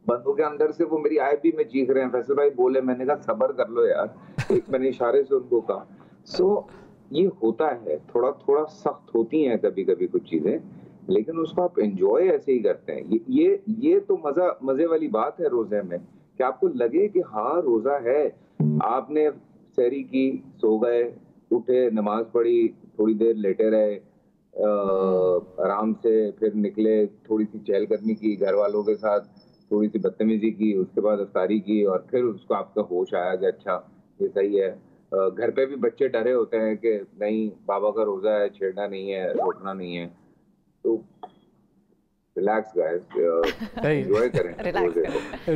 बंद हो गया अंदर से, वो मेरी आय भी में चीख रहे हैं, फैसल भाई बोले, मैंने कहा सब्र कर लो यार, एक मैंने इशारे से उनको कहा। सो ये होता है, थोड़ा थोड़ा सख्त होती हैं कभी कभी कुछ चीजें, लेकिन उसको आप एंजॉय ऐसे ही करते हैं। ये तो मजे वाली बात है रोजे में कि आपको लगे कि हाँ रोजा है, आपने सहरी की, सो गए, उठे, नमाज पढ़ी, थोड़ी देर लेटे रहे, आराम से फिर निकले, थोड़ी सी चहलकदमी की घर वालों के साथ, थोड़ी सी बदतमीजी की, उसके बाद इफ्तारी की और फिर उसको आपका होश आया कि अच्छा ये सही है। घर पे भी बच्चे डरे होते हैं कि नहीं बाबा का रोजा है, छेड़ना नहीं है, रोकना नहीं है। तो रिलैक्स गाइस, एंजॉय करें रोजे को।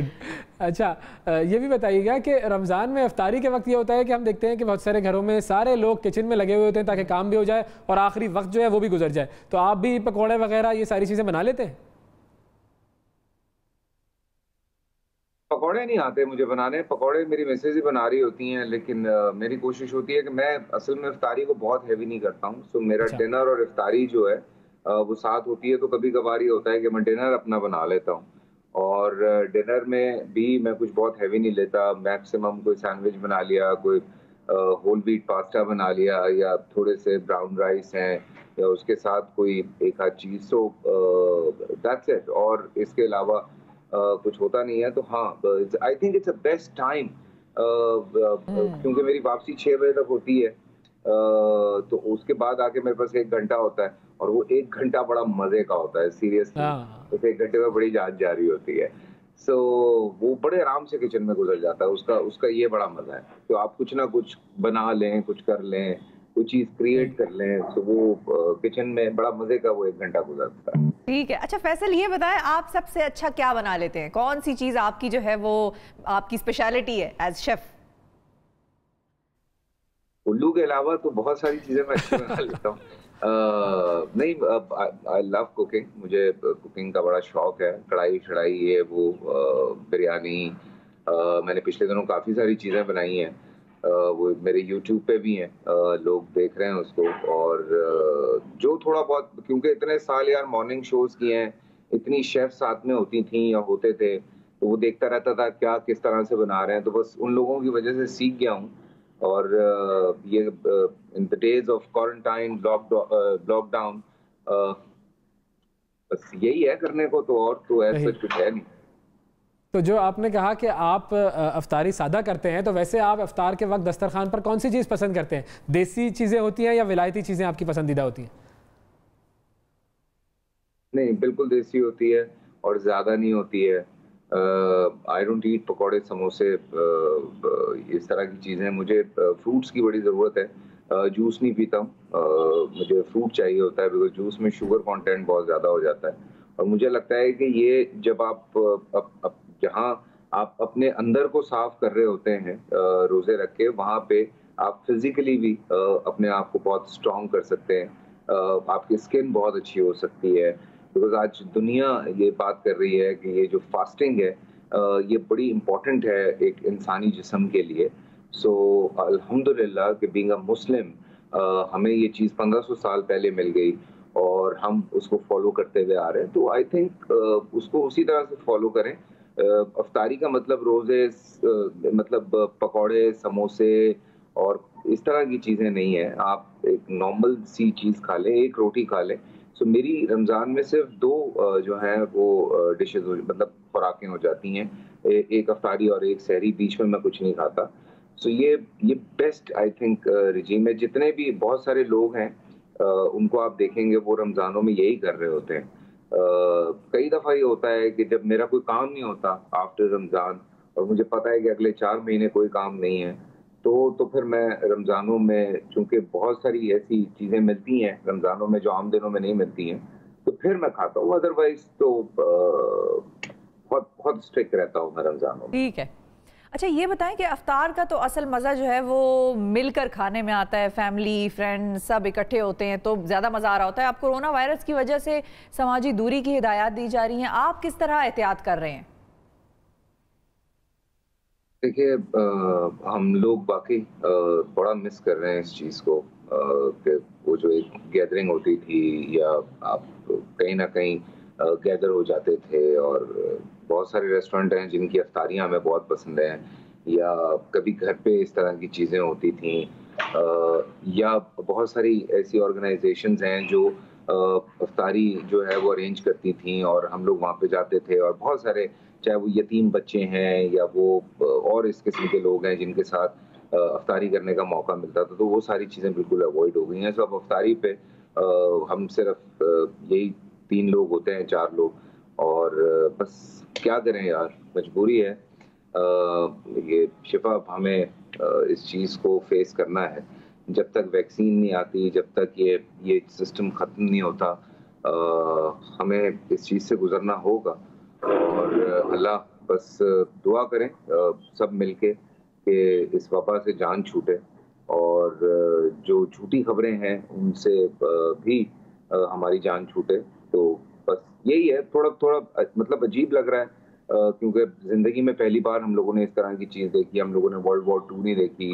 अच्छा, ये भी बताइएगा कि रमज़ान में इफ्तारी के वक्त ये होता है कि हम देखते हैं कि बहुत सारे घरों में सारे लोग किचन में लगे हुए होते हैं ताकि काम भी हो जाए और आखिरी वक्त जो है वो भी गुजर जाए। तो आप भी पकौड़े वगैरह ये सारी चीज़ें बना लेते हैं? पकौड़े नहीं आते मुझे बनाने, पकौड़े मेरी मिसेज ही बना रही होती हैं, लेकिन मेरी कोशिश होती है कि मैं असल में इफ्तारी को बहुत हैवी नहीं करता हूँ। सो मेरा अच्छा। डिनर और इफ्तारी जो है वो साथ होती है, तो कभी कभार ये होता है कि मैं डिनर अपना बना लेता हूँ और डिनर में भी मैं कुछ बहुत हैवी नहीं लेता। मैक्सिमम कोई सैंडविच बना लिया, कोई होल व्हीट पास्ता बना लिया, या थोड़े से ब्राउन राइस हैं, या उसके साथ कोई एक आध चीज़, सो दैट्स इट। और इसके अलावा कुछ होता नहीं है। तो हाँ, I think it's a best time, क्योंकि मेरी वापसी 6 बजे तक होती है, तो उसके बाद आके मेरे पास 1 घंटा होता है और वो 1 घंटा बड़ा मजे का होता है सीरियसली। हाँ, उस 1 घंटे में बड़ी जान जा रही होती है। सो वो बड़े आराम से किचन में गुजर जाता है, उसका उसका ये बड़ा मजा है। तो आप कुछ ना कुछ बना लें, कुछ कर लें, कोई चीज क्रिएट कर लें, तो वो किचन में बड़ा मजे का वो 1 घंटा गुजरता है। ठीक है। अच्छा फैसल, ये बताएं आप सबसे अच्छा क्या बना लेते हैं? कौन सी चीज आपकी जो है वो आपकी स्पेशलिटी है एज शेफ? उल्लू के अलावा तो बहुत सारी चीजें मैं अच्छी बना लेता हूँ। नहीं, आई लव कुकिंग, मुझे कुकिंग का बड़ा शौक है। कढ़ाई शढ़ाई ये वो, बिरयानी, मैंने पिछले दिनों काफ़ी सारी चीज़ें बनाई हैं। वो मेरे यूट्यूब पे भी हैं, लोग देख रहे हैं उसको। और जो थोड़ा बहुत, क्योंकि इतने साल यार मॉर्निंग शोज़ किए हैं, इतनी शेफ साथ में होती थी या होते थे, तो वो देखता रहता था क्या किस तरह से बना रहे हैं, तो बस उन लोगों की वजह से सीख गया हूँ। और ये in the days of quarantine lockdown, बस यही है करने को, तो और तो ऐसा कुछ है नहीं। तो जो आपने कहा कि आप अफ्तारी सादा करते हैं, तो वैसे आप अफ्तार के वक्त दस्तरखान पर कौन सी चीज़ पसंद करते हैं? देसी चीज़ें होती हैं या विलायती चीज़ें आपकी पसंदीदा होती हैं? नहीं, बिल्कुल देसी होती है और ज़्यादा नहीं होती है। आई डोंट ईट पकौड़े, समोसे, इस तरह की चीज़ें। मुझे फ्रूट्स की बड़ी ज़रूरत है। जूस नहीं पीता हूँ, मुझे फ्रूट चाहिए होता है, बिकॉज जूस में शुगर कंटेंट बहुत ज़्यादा हो जाता है। और मुझे लगता है कि ये जब आप जहाँ आप अपने अंदर को साफ कर रहे होते हैं रोज़े रख के, वहाँ पे आप फिजिकली भी अपने आप को बहुत स्ट्रॉन्ग कर सकते हैं। आपकी स्किन बहुत अच्छी हो सकती है, बिकॉज आज दुनिया ये बात कर रही है कि ये जो फास्टिंग है ये बड़ी इम्पोर्टेंट है एक इंसानी जिस्म के लिए। सो अल्हम्दुलिल्लाह कि बीइंग अ मुस्लिम, हमें ये चीज़ 1500 साल पहले मिल गई और हम उसको फॉलो करते हुए आ रहे हैं। तो आई थिंक उसको उसी तरह से फॉलो करें। अफ्तारी का मतलब रोज़े मतलब पकौड़े, समोसे और इस तरह की चीज़ें नहीं है। आप एक नॉर्मल सी चीज़ खा लें, एक रोटी खा लें। सो मेरी रमज़ान में सिर्फ 2 जो हैं वो डिशेज़ मतलब खुराकें हो जाती हैं। एक अफ्तारी और एक सहरी, बीच में मैं कुछ नहीं खाता। सो ये बेस्ट आई थिंक रिजीम है। जितने भी बहुत सारे लोग हैं उनको आप देखेंगे वो रमज़ानों में यही कर रहे होते हैं। कई दफ़ा ये होता है कि जब मेरा कोई काम नहीं होता आफ्टर रमज़ान और मुझे पता है कि अगले 4 महीने कोई काम नहीं है, तो फिर मैं रमज़ानों में, चूँकि बहुत सारी ऐसी चीज़ें मिलती हैं रमज़ानों में जो आम दिनों में नहीं मिलती हैं, तो फिर मैं खाता हूँ। अदरवाइज़ तो बहुत बहुत स्ट्रिक्ट रहता हूँ मैं रमज़ानों में। ठीक है। अच्छा ये बताएं कि अफ्तार का तो असल मज़ा जो है वो मिलकर खाने में आता है, फैमिली फ्रेंड सब इकट्ठे होते हैं तो ज़्यादा मज़ा आ रहा होता है। अब कोरोना वायरस की वजह से समाजी दूरी की हिदायत दी जा रही हैं, आप किस तरह एहतियात कर रहे हैं? देखिए, हम लोग बाकी बड़ा मिस कर रहे हैं इस चीज़ को, कि वो जो एक गैदरिंग होती थी, या आप कहीं ना कहीं गैदर हो जाते थे। और बहुत सारे रेस्टोरेंट हैं जिनकी अफ्तारियाँ हमें बहुत पसंद हैं, या कभी घर पे इस तरह की चीज़ें होती थी, या बहुत सारी ऐसी ऑर्गेनाइजेशंस हैं जो अफ्तारी जो है वो अरेंज करती थी और हम लोग वहाँ पे जाते थे। और बहुत सारे, चाहे वो यतीम बच्चे हैं या वो और इस किस्म के लोग हैं जिनके साथ अफ्तारी करने का मौका मिलता था, तो वो सारी चीज़ें बिल्कुल अवॉइड हो गई हैं। सब अफ्तारी पे हम सिर्फ यही 3 लोग होते हैं, 4 लोग, और बस क्या करें यार, मजबूरी है। ये शिफा, हमें इस चीज़ को फेस करना है। जब तक वैक्सीन नहीं आती, जब तक ये सिस्टम ख़त्म नहीं होता, हमें इस चीज़ से गुजरना होगा। और अल्लाह बस दुआ करें सब मिलके कि इस वबा से जान छूटे, और जो झूठी खबरें हैं उनसे भी हमारी जान छूटे। तो बस यही है। थोड़ा थोड़ा मतलब अजीब लग रहा है, क्योंकि ज़िंदगी में पहली बार हम लोगों ने इस तरह की चीज़ देखी। हम लोगों ने वर्ल्ड वॉर 2 नहीं देखी,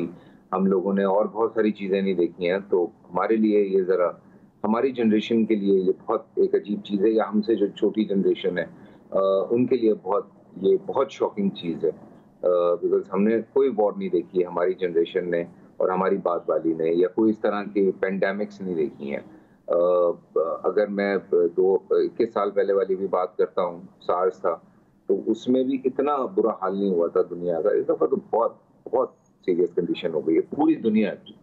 हम लोगों ने और बहुत सारी चीज़ें नहीं देखी हैं। तो हमारे लिए ये ज़रा, हमारी जनरेशन के लिए ये बहुत एक अजीब चीज़ है, या हमसे जो छोटी जनरेशन है उनके लिए ये बहुत शॉकिंग चीज़ है, बिकॉज हमने कोई वॉर नहीं देखी है, हमारी जनरेशन ने और हमारी बात वाली ने, या कोई इस तरह की पेंडेमिक्स नहीं देखी हैं। अगर मैं 21 साल पहले वाली भी बात करता हूँ, सार्स था, तो उसमें भी इतना बुरा हाल नहीं हुआ था दुनिया का। इस दफ़ा तो बहुत बहुत सीरियस कंडीशन हो गई है पूरी दुनिया की।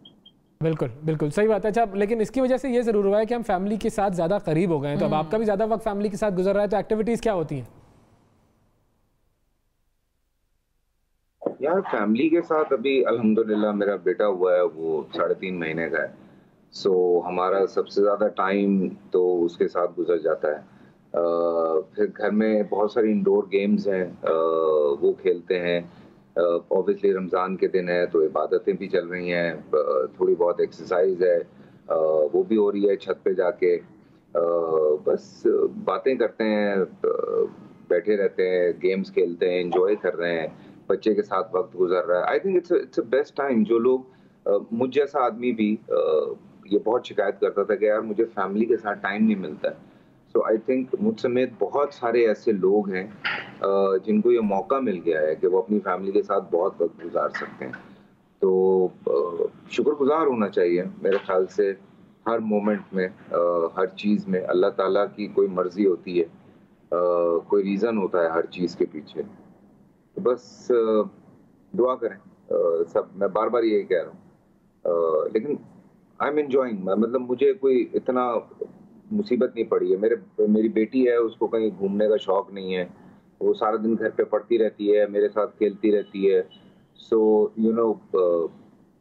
बिल्कुल बिल्कुल सही बात है। अच्छा, लेकिन इसकी वजह से ये ज़रूर हुआ है कि हम फैमिली के साथ ज़्यादा करीब हो गए हैं। तो अब आपका भी ज़्यादा वक्त फैमिली के साथ गुजर रहा है, तो एक्टिविटीज़ क्या होती हैं? यार फैमिली के साथ अभी अल्हम्दुलिल्लाह मेरा बेटा हुआ है, वो 3.5 महीने का है। सो हमारा सबसे ज़्यादा टाइम तो उसके साथ गुजर जाता है। फिर घर में बहुत सारी इंडोर गेम्स हैं, वो खेलते हैं। ऑब्वियसली रमज़ान के दिन है तो इबादतें भी चल रही हैं, थोड़ी बहुत एक्सरसाइज है, वो भी हो रही है छत पे जाके। बस बातें करते हैं, बैठे रहते हैं, गेम्स खेलते हैं, एंजॉय कर रहे हैं, बच्चे के साथ वक्त गुजर रहा है। I think it's a best time. जो लोग मुझ जैसा आदमी भी ये बहुत शिकायत करता था कि यार मुझे फैमिली के साथ टाइम नहीं मिलता है। सो आई थिंक मुझ समेत बहुत सारे ऐसे लोग हैं जिनको ये मौका मिल गया है कि वो अपनी फैमिली के साथ बहुत वक्त गुजार सकते हैं। तो शुक्रगुजार होना चाहिए मेरे ख्याल से। हर मोमेंट में, हर चीज़ में अल्लाह ताला की कोई मर्जी होती है, कोई रीज़न होता है हर चीज़ के पीछे। तो बस दुआ करें सब। मैं बार बार यही कह रहा हूँ, लेकिन आई एम एंजॉइंग। मतलब मुझे कोई इतना मुसीबत नहीं पड़ी है। मेरी बेटी है, उसको कहीं घूमने का शौक नहीं है, वो सारा दिन घर पे पढ़ती रहती है, मेरे साथ खेलती रहती है। सो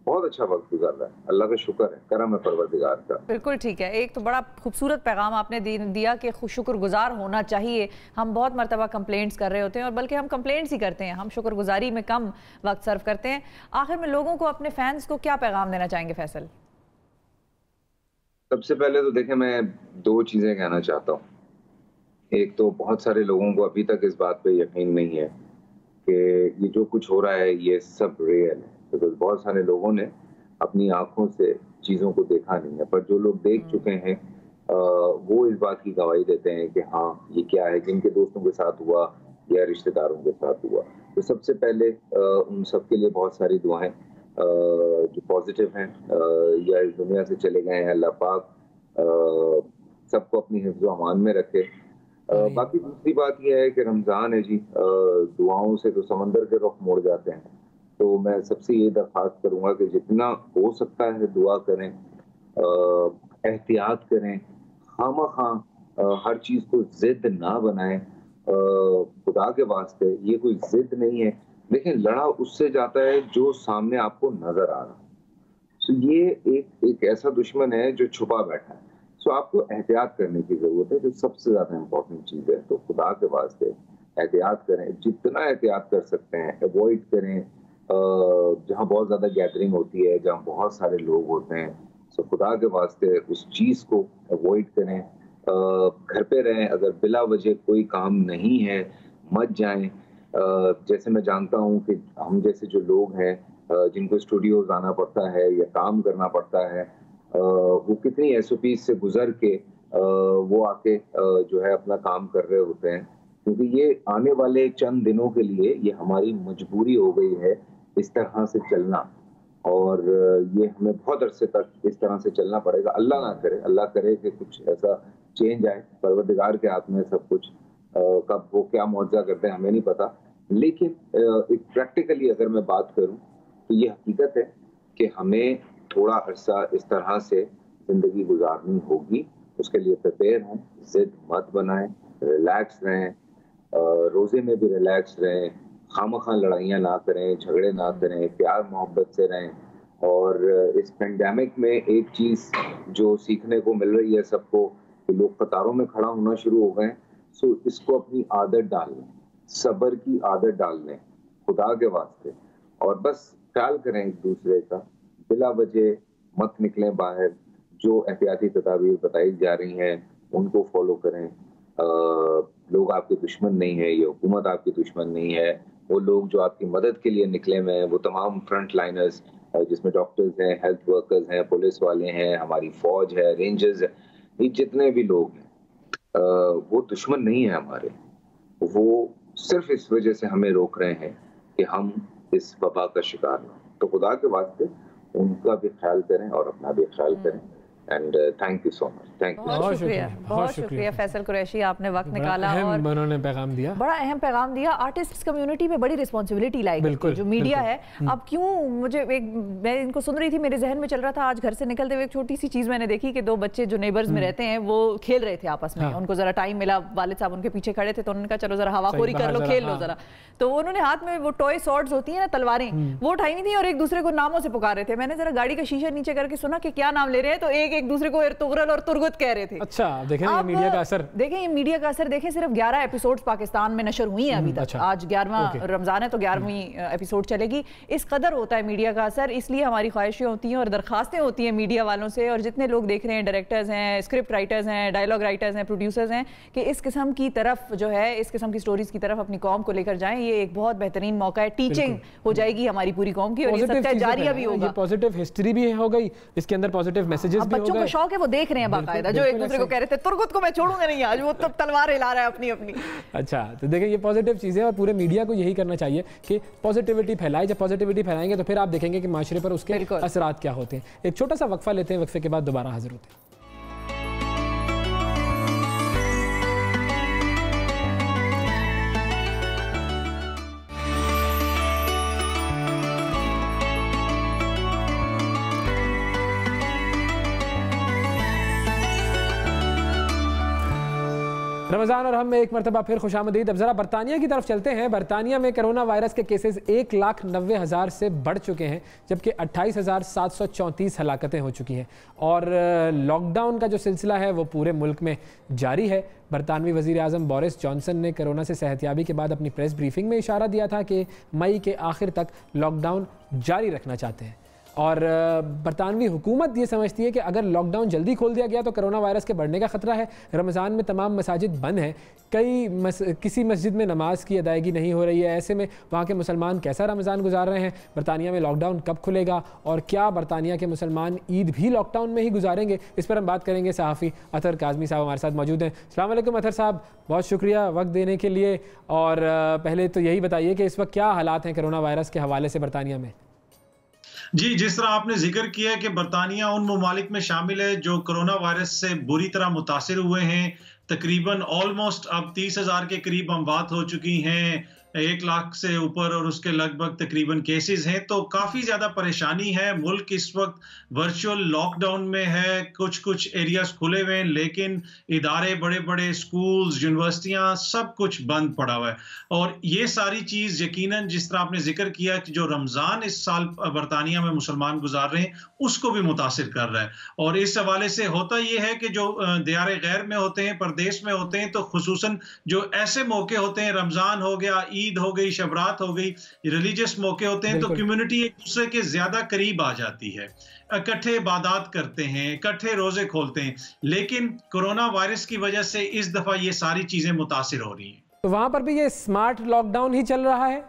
बहुत अच्छा वक्त गुजार रहा है, अल्लाह का शुक्र है, करम है परवरदिगार का। बिल्कुल ठीक है। एक तो बड़ा खूबसूरत पैगाम आपने दिया कि शुक्रगुजार होना चाहिए। हम बहुत मरतबा कंप्लेंट्स कर रहे होते हैं, और बल्कि हम कंप्लेंट्स ही करते हैं, हम शुक्रगुजारी में कम वक्त सर्व करते हैं। आखिर में लोगों को, अपने फैंस को क्या पैगाम देना चाहेंगे फैसल? सबसे पहले तो देखें, मैं 2 चीज़ें कहना चाहता हूँ। एक तो बहुत सारे लोगों को अभी तक इस बात पे यकीन नहीं है कि ये जो कुछ हो रहा है ये सब रियल है, बिकॉज बहुत सारे लोगों ने अपनी आंखों से चीज़ों को देखा नहीं है। पर जो लोग देख चुके हैं वो इस बात की गवाही देते हैं कि हाँ ये क्या है, जिनके दोस्तों के साथ हुआ या रिश्तेदारों के साथ हुआ। तो सबसे पहले उन सब के लिए बहुत सारी दुआएं, जो पॉजिटिव हैं या इस दुनिया से चले गए हैं, अल्लाह पाक सबको अपनी हिफ्ज़ व अमान में रखे। बाकी दूसरी बात यह है कि रमज़ान है जी, दुआओं से तो समंदर के रुख मोड़ जाते हैं। तो मैं सबसे ये दरख्वास्त करूँगा कि जितना हो सकता है दुआ करें, एहतियात करें, खामखा हर चीज़ को ज़िद ना बनाएं। खुदा के वास्ते ये कोई ज़िद नहीं है, लेकिन लड़ा उससे जाता है जो सामने आपको नजर आ रहा है। तो ये एक ऐसा दुश्मन है जो छुपा बैठा है। सो आपको एहतियात करने की जरूरत है, जो सबसे ज्यादा इम्पोर्टेंट चीज है। तो खुदा के वास्ते एहतियात करें, जितना एहतियात कर सकते हैं अवॉइड करें जहाँ बहुत ज्यादा गैदरिंग होती है, जहाँ बहुत सारे लोग होते हैं। सो खुदा के वास्ते उस चीज को अवॉइड करें, घर पे रहें। अगर बिला वजह कोई काम नहीं है मत जाएं। जैसे मैं जानता हूँ कि हम जैसे जो लोग हैं जिनको स्टूडियोज आना पड़ता है या काम करना पड़ता है, वो कितनी SOP से गुजर के वो आके जो है अपना काम कर रहे होते हैं, क्योंकि ये आने वाले चंद दिनों के लिए ये हमारी मजबूरी हो गई है इस तरह से चलना। और ये हमें बहुत अरसे तक इस तरह से चलना पड़ेगा। अल्लाह ना करे, अल्लाह करे कि कुछ ऐसा चेंज आए, परवरदिगार के हाथ में सब कुछ। कब वो क्या मौजज़ा करते हैं हमें नहीं पता, लेकिन एक प्रैक्टिकली अगर मैं बात करूं तो ये हकीकत है कि हमें थोड़ा अरसा इस तरह से जिंदगी गुजारनी होगी, उसके लिए प्रिपेयर हों, जिद मत बनाएं, रिलैक्स रहें, रोजे में भी रिलैक्स रहें, खामखा लड़ाइयाँ ना करें, झगड़े ना करें, प्यार मोहब्बत से रहें। और इस पेंडेमिक में एक चीज़ जो सीखने को मिल रही है सबको कि लोग कतारों में खड़ा होना शुरू हो गए, सो इसको अपनी आदत डाल लें, सब्र की आदत डाल लें खुदा के वास्ते, और बस ख्याल करें एक दूसरे का, बिला वजह मत निकलें बाहर, जो एहतियाती तदाबीर बताई जा रही हैं उनको फॉलो करें। लोग आपके दुश्मन नहीं है, ये हुकूमत आपकी दुश्मन नहीं है, वो लोग जो आपकी मदद के लिए निकले हुए हैं, वो तमाम फ्रंट लाइनर्स जिसमें डॉक्टर्स हैं, हेल्थ वर्कर्स हैं, पुलिस वाले हैं, हमारी फौज है, रेंजर्स है, ये जितने भी लोग हैं वो दुश्मन नहीं है हमारे, वो सिर्फ इस वजह से हमें रोक रहे हैं कि हम इस वबा का शिकार ना हो। तो खुदा के वास्ते उनका भी ख्याल करें और अपना भी ख्याल करें। And thank you so much, thank you. बहुत शुक्रिया फैसल कुरैशी, आपने वक्त निकाला और उन्होंने पैगाम दिया, बड़ा अहम पैगाम दिया। आर्टिस्ट कम्युनिटी में बड़ी रिस्पॉन्सिबिलिटी लाई जो मीडिया है। अब क्यों मुझे मैं इनको सुन रही थी, मेरे जहन में चल रहा था, आज घर से निकलते हुए एक छोटी सी चीज़ मैंने देखी कि दो बच्चे जो नेबर्स में रहते हैं वो खेल रहे थे आपस में। उनको जरा टाइम मिला, वालिद साहब उनके पीछे खड़े थे तो उन्होंने कहा चलो जरा हवाखोरी कर लो, खेल लो जरा। तो उन्होंने हाथ में वो टॉय स्वॉर्ड्स होती है ना, तलवारें, वो उठाई हुई थी और एक दूसरे को नामों से पुकार रहे थे। मैंने जरा गाड़ी का शीशा नीचे करके सुना कि क्या नाम ले रहे हैं, तो एक दूसरे को तुगरल और तुरगुत कह रहे थे। अच्छा, देखें ये मीडिया का असर, देखें ये मीडिया का असर देखें। सिर्फ 11 एपिसोड्स पाकिस्तान में नशर हुई हैं अभी तक। अच्छा, आज 11वां रमजान है तो 11वीं एपिसोड चलेगी। इस कदर होता है मीडिया का असर, इसलिए हमारी ख्वाहिशें होती हैं और दरखास्तें होती हैं मीडिया वालों से, और जितने लोग देख रहे हैं, डायरेक्टर्स हैं, स्क्रिप्ट राइटर्स हैं, डायलॉग राइटर्स हैं, प्रोड्यूसर्स हैं, कि इस किस्म की तरफ जो है, इस किस्म की स्टोरीज की तरफ अपनी कौम को लेकर जाएं। ये एक बहुत बेहतरीन मौका है, टीचिंग हो जाएगी हमारी पूरी कौम की, और ये सबका जारिया भी होगा। पॉजिटिव हिस्ट्री भी हो गई, इसके अंदर पॉजिटिव मैसेजेस भी हो गए। बच्चों को शौक है, वो देख रहे हैं बाकायदा, जो एक दूसरे को कह रहे थे तुरगुत को मैं छोड़ूंगा नहीं, आज वो तो तलवार हिला रहा है अपनी अपनी। अच्छा, तो देखिए ये पॉजिटिव चीज़ है और पूरे मीडिया को यही करना चाहिए कि पॉजिटिविटी फैलाए। जब पॉजिटिविटी फैलाएंगे तो फिर आप देखेंगे कि माशरे पर उसके असरात क्या होते हैं। एक छोटा सा वक्फा लेते हैं, वक्फे के बाद दोबारा हाजिर होते हैं। रमज़ान और हम में एक मरतबा फिर खुशामदीद। अब ज़रा बरतानिया की तरफ चलते हैं। बरतानिया में कोरोना वायरस के केसेस 1,90,000 से बढ़ चुके हैं, जबकि 28,734 हलाकतें हो चुकी हैं और लॉकडाउन का जो सिलसिला है वो पूरे मुल्क में जारी है। बरतानवी वज़ीर आज़म बोरिस जॉनसन ने कोरोना से सेहतियाबी के बाद अपनी प्रेस ब्रीफिंग में इशारा दिया था कि मई के आखिर तक लॉकडाउन जारी रखना चाहते हैं और बरतानवी हुकूमत ये समझती है कि अगर लॉकडाउन जल्दी खोल दिया गया तो कोरोना वायरस के बढ़ने का ख़तरा है। रमज़ान में तमाम मसाजिद बंद हैं, किसी मस्जिद में नमाज की अदायगी नहीं हो रही है। ऐसे में वहाँ के मुसलमान कैसा रमज़ान गुजार रहे हैं? बरतानिया में लॉकडाउन कब खुलेगा और क्या बरतानिया के मुसलमान ईद भी लॉकडाउन में ही गुजारेंगे? इस पर हम बात करेंगे। सहाफ़ी अतर काज़मी साहब हमारे साथ मौजूद हैं। अस्सलाम वालेकुम अतर साहब, बहुत शुक्रिया वक्त देने के लिए। और पहले तो यही बताइए कि इस वक्त क्या हालात हैं कोरोना वायरस के हवाले से बरतानिया में? जी, जिस तरह आपने जिक्र किया है कि बरतानिया उन ममालिक में शामिल है जो कोरोना वायरस से बुरी तरह मुतासिर हुए हैं। तकरीबन ऑलमोस्ट अब 30,000 के करीब अमवात हो चुकी हैं, 1 लाख से ऊपर और उसके लगभग तकरीबन केसेस हैं। तो काफ़ी ज़्यादा परेशानी है। मुल्क इस वक्त वर्चुअल लॉकडाउन में है, कुछ एरियाज खुले हुए हैं लेकिन इदारे, बड़े बड़े स्कूल्स, यूनिवर्सिटियां, सब कुछ बंद पड़ा हुआ है। और ये सारी चीज़ यकीनन जिस तरह आपने जिक्र किया कि जो रमज़ान इस साल बरतानिया में मुसलमान गुजार रहे हैं उसको भी मुतासिर कर रहा है। और इस हवाले से होता ये है कि जो दियारे गैर में होते हैं, परदेश में होते हैं, तो खुसूसन जो ऐसे मौके होते हैं, रमज़ान हो गया, ईद हो गई, शबरात हो गई, रिलीजियस मौके होते हैं, तो कम्युनिटी एक दूसरे के ज्यादा करीब आ जाती है, इकट्ठे इबादत करते हैं, इकट्ठे रोजे खोलते हैं। लेकिन कोरोना वायरस की वजह से इस दफा ये सारी चीजें मुतासिर हो रही हैं। तो वहां पर भी ये स्मार्ट लॉकडाउन ही चल रहा है?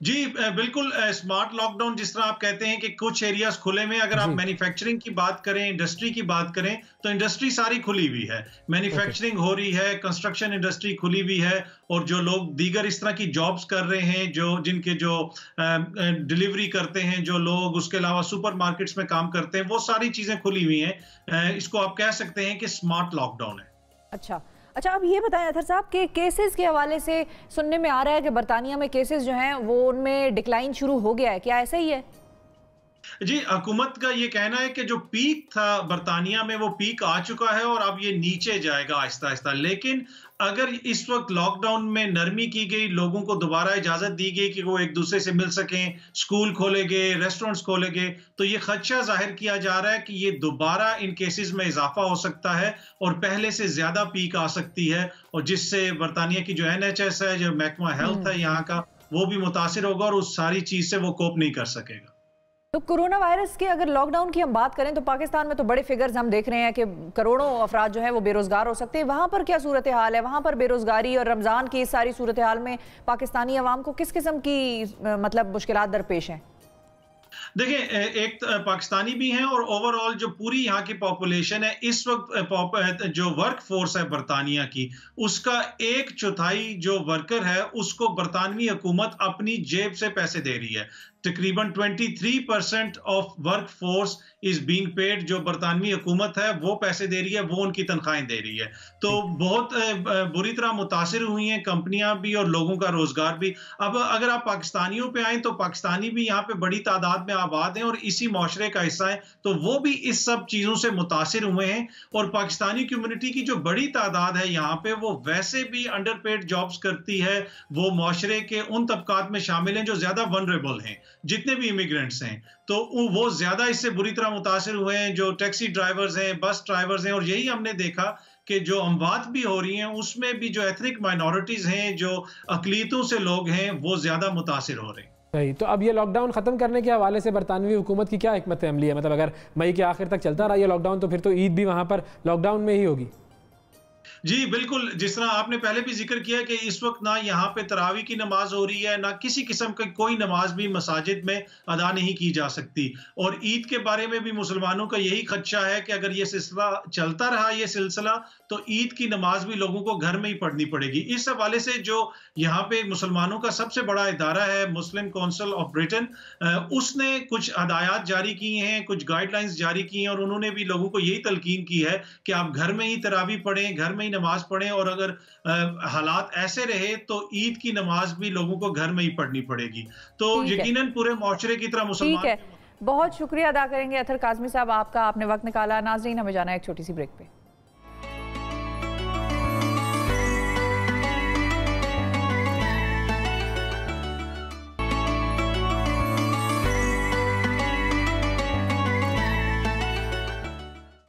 जी बिल्कुल, स्मार्ट लॉकडाउन जिस तरह आप कहते हैं कि कुछ एरियाज खुले में, अगर आप मैन्युफैक्चरिंग की बात करें, इंडस्ट्री की बात करें, तो इंडस्ट्री सारी खुली हुई है, मैन्युफैक्चरिंग हो रही है, कंस्ट्रक्शन इंडस्ट्री खुली हुई है। और जो लोग दीगर इस तरह की जॉब्स कर रहे हैं, जिनके डिलीवरी करते हैं जो लोग, उसके अलावा सुपरमार्केट्स में काम करते हैं, वो सारी चीजें खुली हुई हैं। इसको आप कह सकते हैं कि स्मार्ट लॉकडाउन है। अच्छा, अब ये बताएं अतर साहब कि केसेस के हवाले से सुनने में आ रहा है कि बरतानिया में केसेस जो हैं वो उनमें डिक्लाइन शुरू हो गया है, क्या ऐसा ही है? जी, हुकूमत का ये कहना है कि जो पीक था बरतानिया में वो पीक आ चुका है और अब ये नीचे जाएगा आहिस्ता आहिस्ता। लेकिन अगर इस वक्त लॉकडाउन में नरमी की गई, लोगों को दोबारा इजाजत दी गई कि वो एक दूसरे से मिल सकें, स्कूल खोले गए, रेस्टोरेंट्स खोले गए, तो ये खदशा जाहिर किया जा रहा है कि ये दोबारा इन केसेस में इजाफा हो सकता है और पहले से ज्यादा पीक आ सकती है, और जिससे बरतानिया की जो NHS है, जो महकमा हेल्थ है यहाँ का, वो भी मुतासिर होगा और उस सारी चीज से वो कोप नहीं कर सकेगा। तो कोरोना वायरस के अगर लॉकडाउन की हम बात करें तो पाकिस्तान में तो बड़े फिगर्स हम देख रहे हैं कि करोड़ों अफराद जो है वो बेरोजगार हो सकते हैं। वहां पर क्या सूरत हाल है? वहां पर बेरोजगारी और रमजान की इस सारी सूरत हाल में पाकिस्तानी अवाम को किस किस्म की मतलब मुश्किलात दरपेश हैं? देखिए, एक पाकिस्तानी भी हैं और ओवरऑल जो पूरी यहाँ की पॉपुलेशन है इस वक्त, जो वर्क फोर्स है बरतानिया की, उसका 1/4 जो वर्कर है उसको बरतानवी हुकूमत अपनी जेब से पैसे दे रही है। तकरीबन 23% of work force is being paid. जो बरतानवी हुकूमत है वो पैसे दे रही है, वो उनकी तनख्वाहें दे रही है। तो बहुत बुरी तरह मुतासिर हुई हैं कंपनियां भी और लोगों का रोजगार भी। अब अगर आप पाकिस्तानियों पे आए तो पाकिस्तानी भी यहाँ पे बड़ी तादाद में आबाद हैं और इसी माशरे का हिस्सा है, तो वो भी इस सब चीजों से मुतासिर हुए हैं। और पाकिस्तानी कम्युनिटी की जो बड़ी तादाद है यहाँ पे, वो वैसे भी अंडरपेड जॉब्स करती है, वो माशरे के उन तबकात में शामिल हैं जो ज्यादा वनरेबल हैं, जितने भी इमिग्रेंट्स हैं, तो वो ज्यादा इससे बुरी तरह मुतासिर हुए हैं। जो टैक्सी ड्राइवर्स हैं, बस ड्राइवर्स हैं, और यही हमने देखा कि जो अमवात भी हो रही हैं उसमें भी जो एथनिक माइनॉरिटीज हैं, जो अकलीतों से लोग हैं, वो ज्यादा मुतासिर हो रहे हैं। सही। तो अब ये लॉकडाउन खत्म करने के हवाले से बरतानवी हुकूमत की क्या हिकमत अमली है? मतलब अगर मई के आखिर तक चलता रहा ये लॉकडाउन तो फिर तो ईद भी वहां पर लॉकडाउन में ही होगी। जी बिल्कुल, जिस तरह आपने पहले भी जिक्र किया कि इस वक्त ना यहाँ पे तरावी की नमाज हो रही है, ना किसी किस्म की कोई नमाज भी मसाजिद में अदा नहीं की जा सकती। और ईद के बारे में भी मुसलमानों का यही खदशा है कि अगर ये सिलसिला चलता रहा, ये सिलसिला, तो ईद की नमाज भी लोगों को घर में ही पढ़नी पड़ेगी। इस हवाले से जो यहाँ पे मुसलमानों का सबसे बड़ा इदारा है मुस्लिम काउंसिल ऑफ ब्रिटेन, उसने कुछ हदायत जारी की हैं, कुछ गाइडलाइंस जारी की हैं, और उन्होंने भी लोगों को यही तलकीन की है कि आप घर में ही तरावी पढ़ें, घर में नमाज पढ़ें, और अगर हालात ऐसे रहे तो ईद की नमाज भी लोगों को घर में ही पढ़नी पड़ेगी। तो यकीनन पूरे मुआशरे की तरह मुसलमान। ठीक है, बहुत शुक्रिया अदा करेंगे अतर काज़मी साहब आपका, आपने वक्त निकाला। नाज़रीन, हमें जाना है एक छोटी सी ब्रेक पे।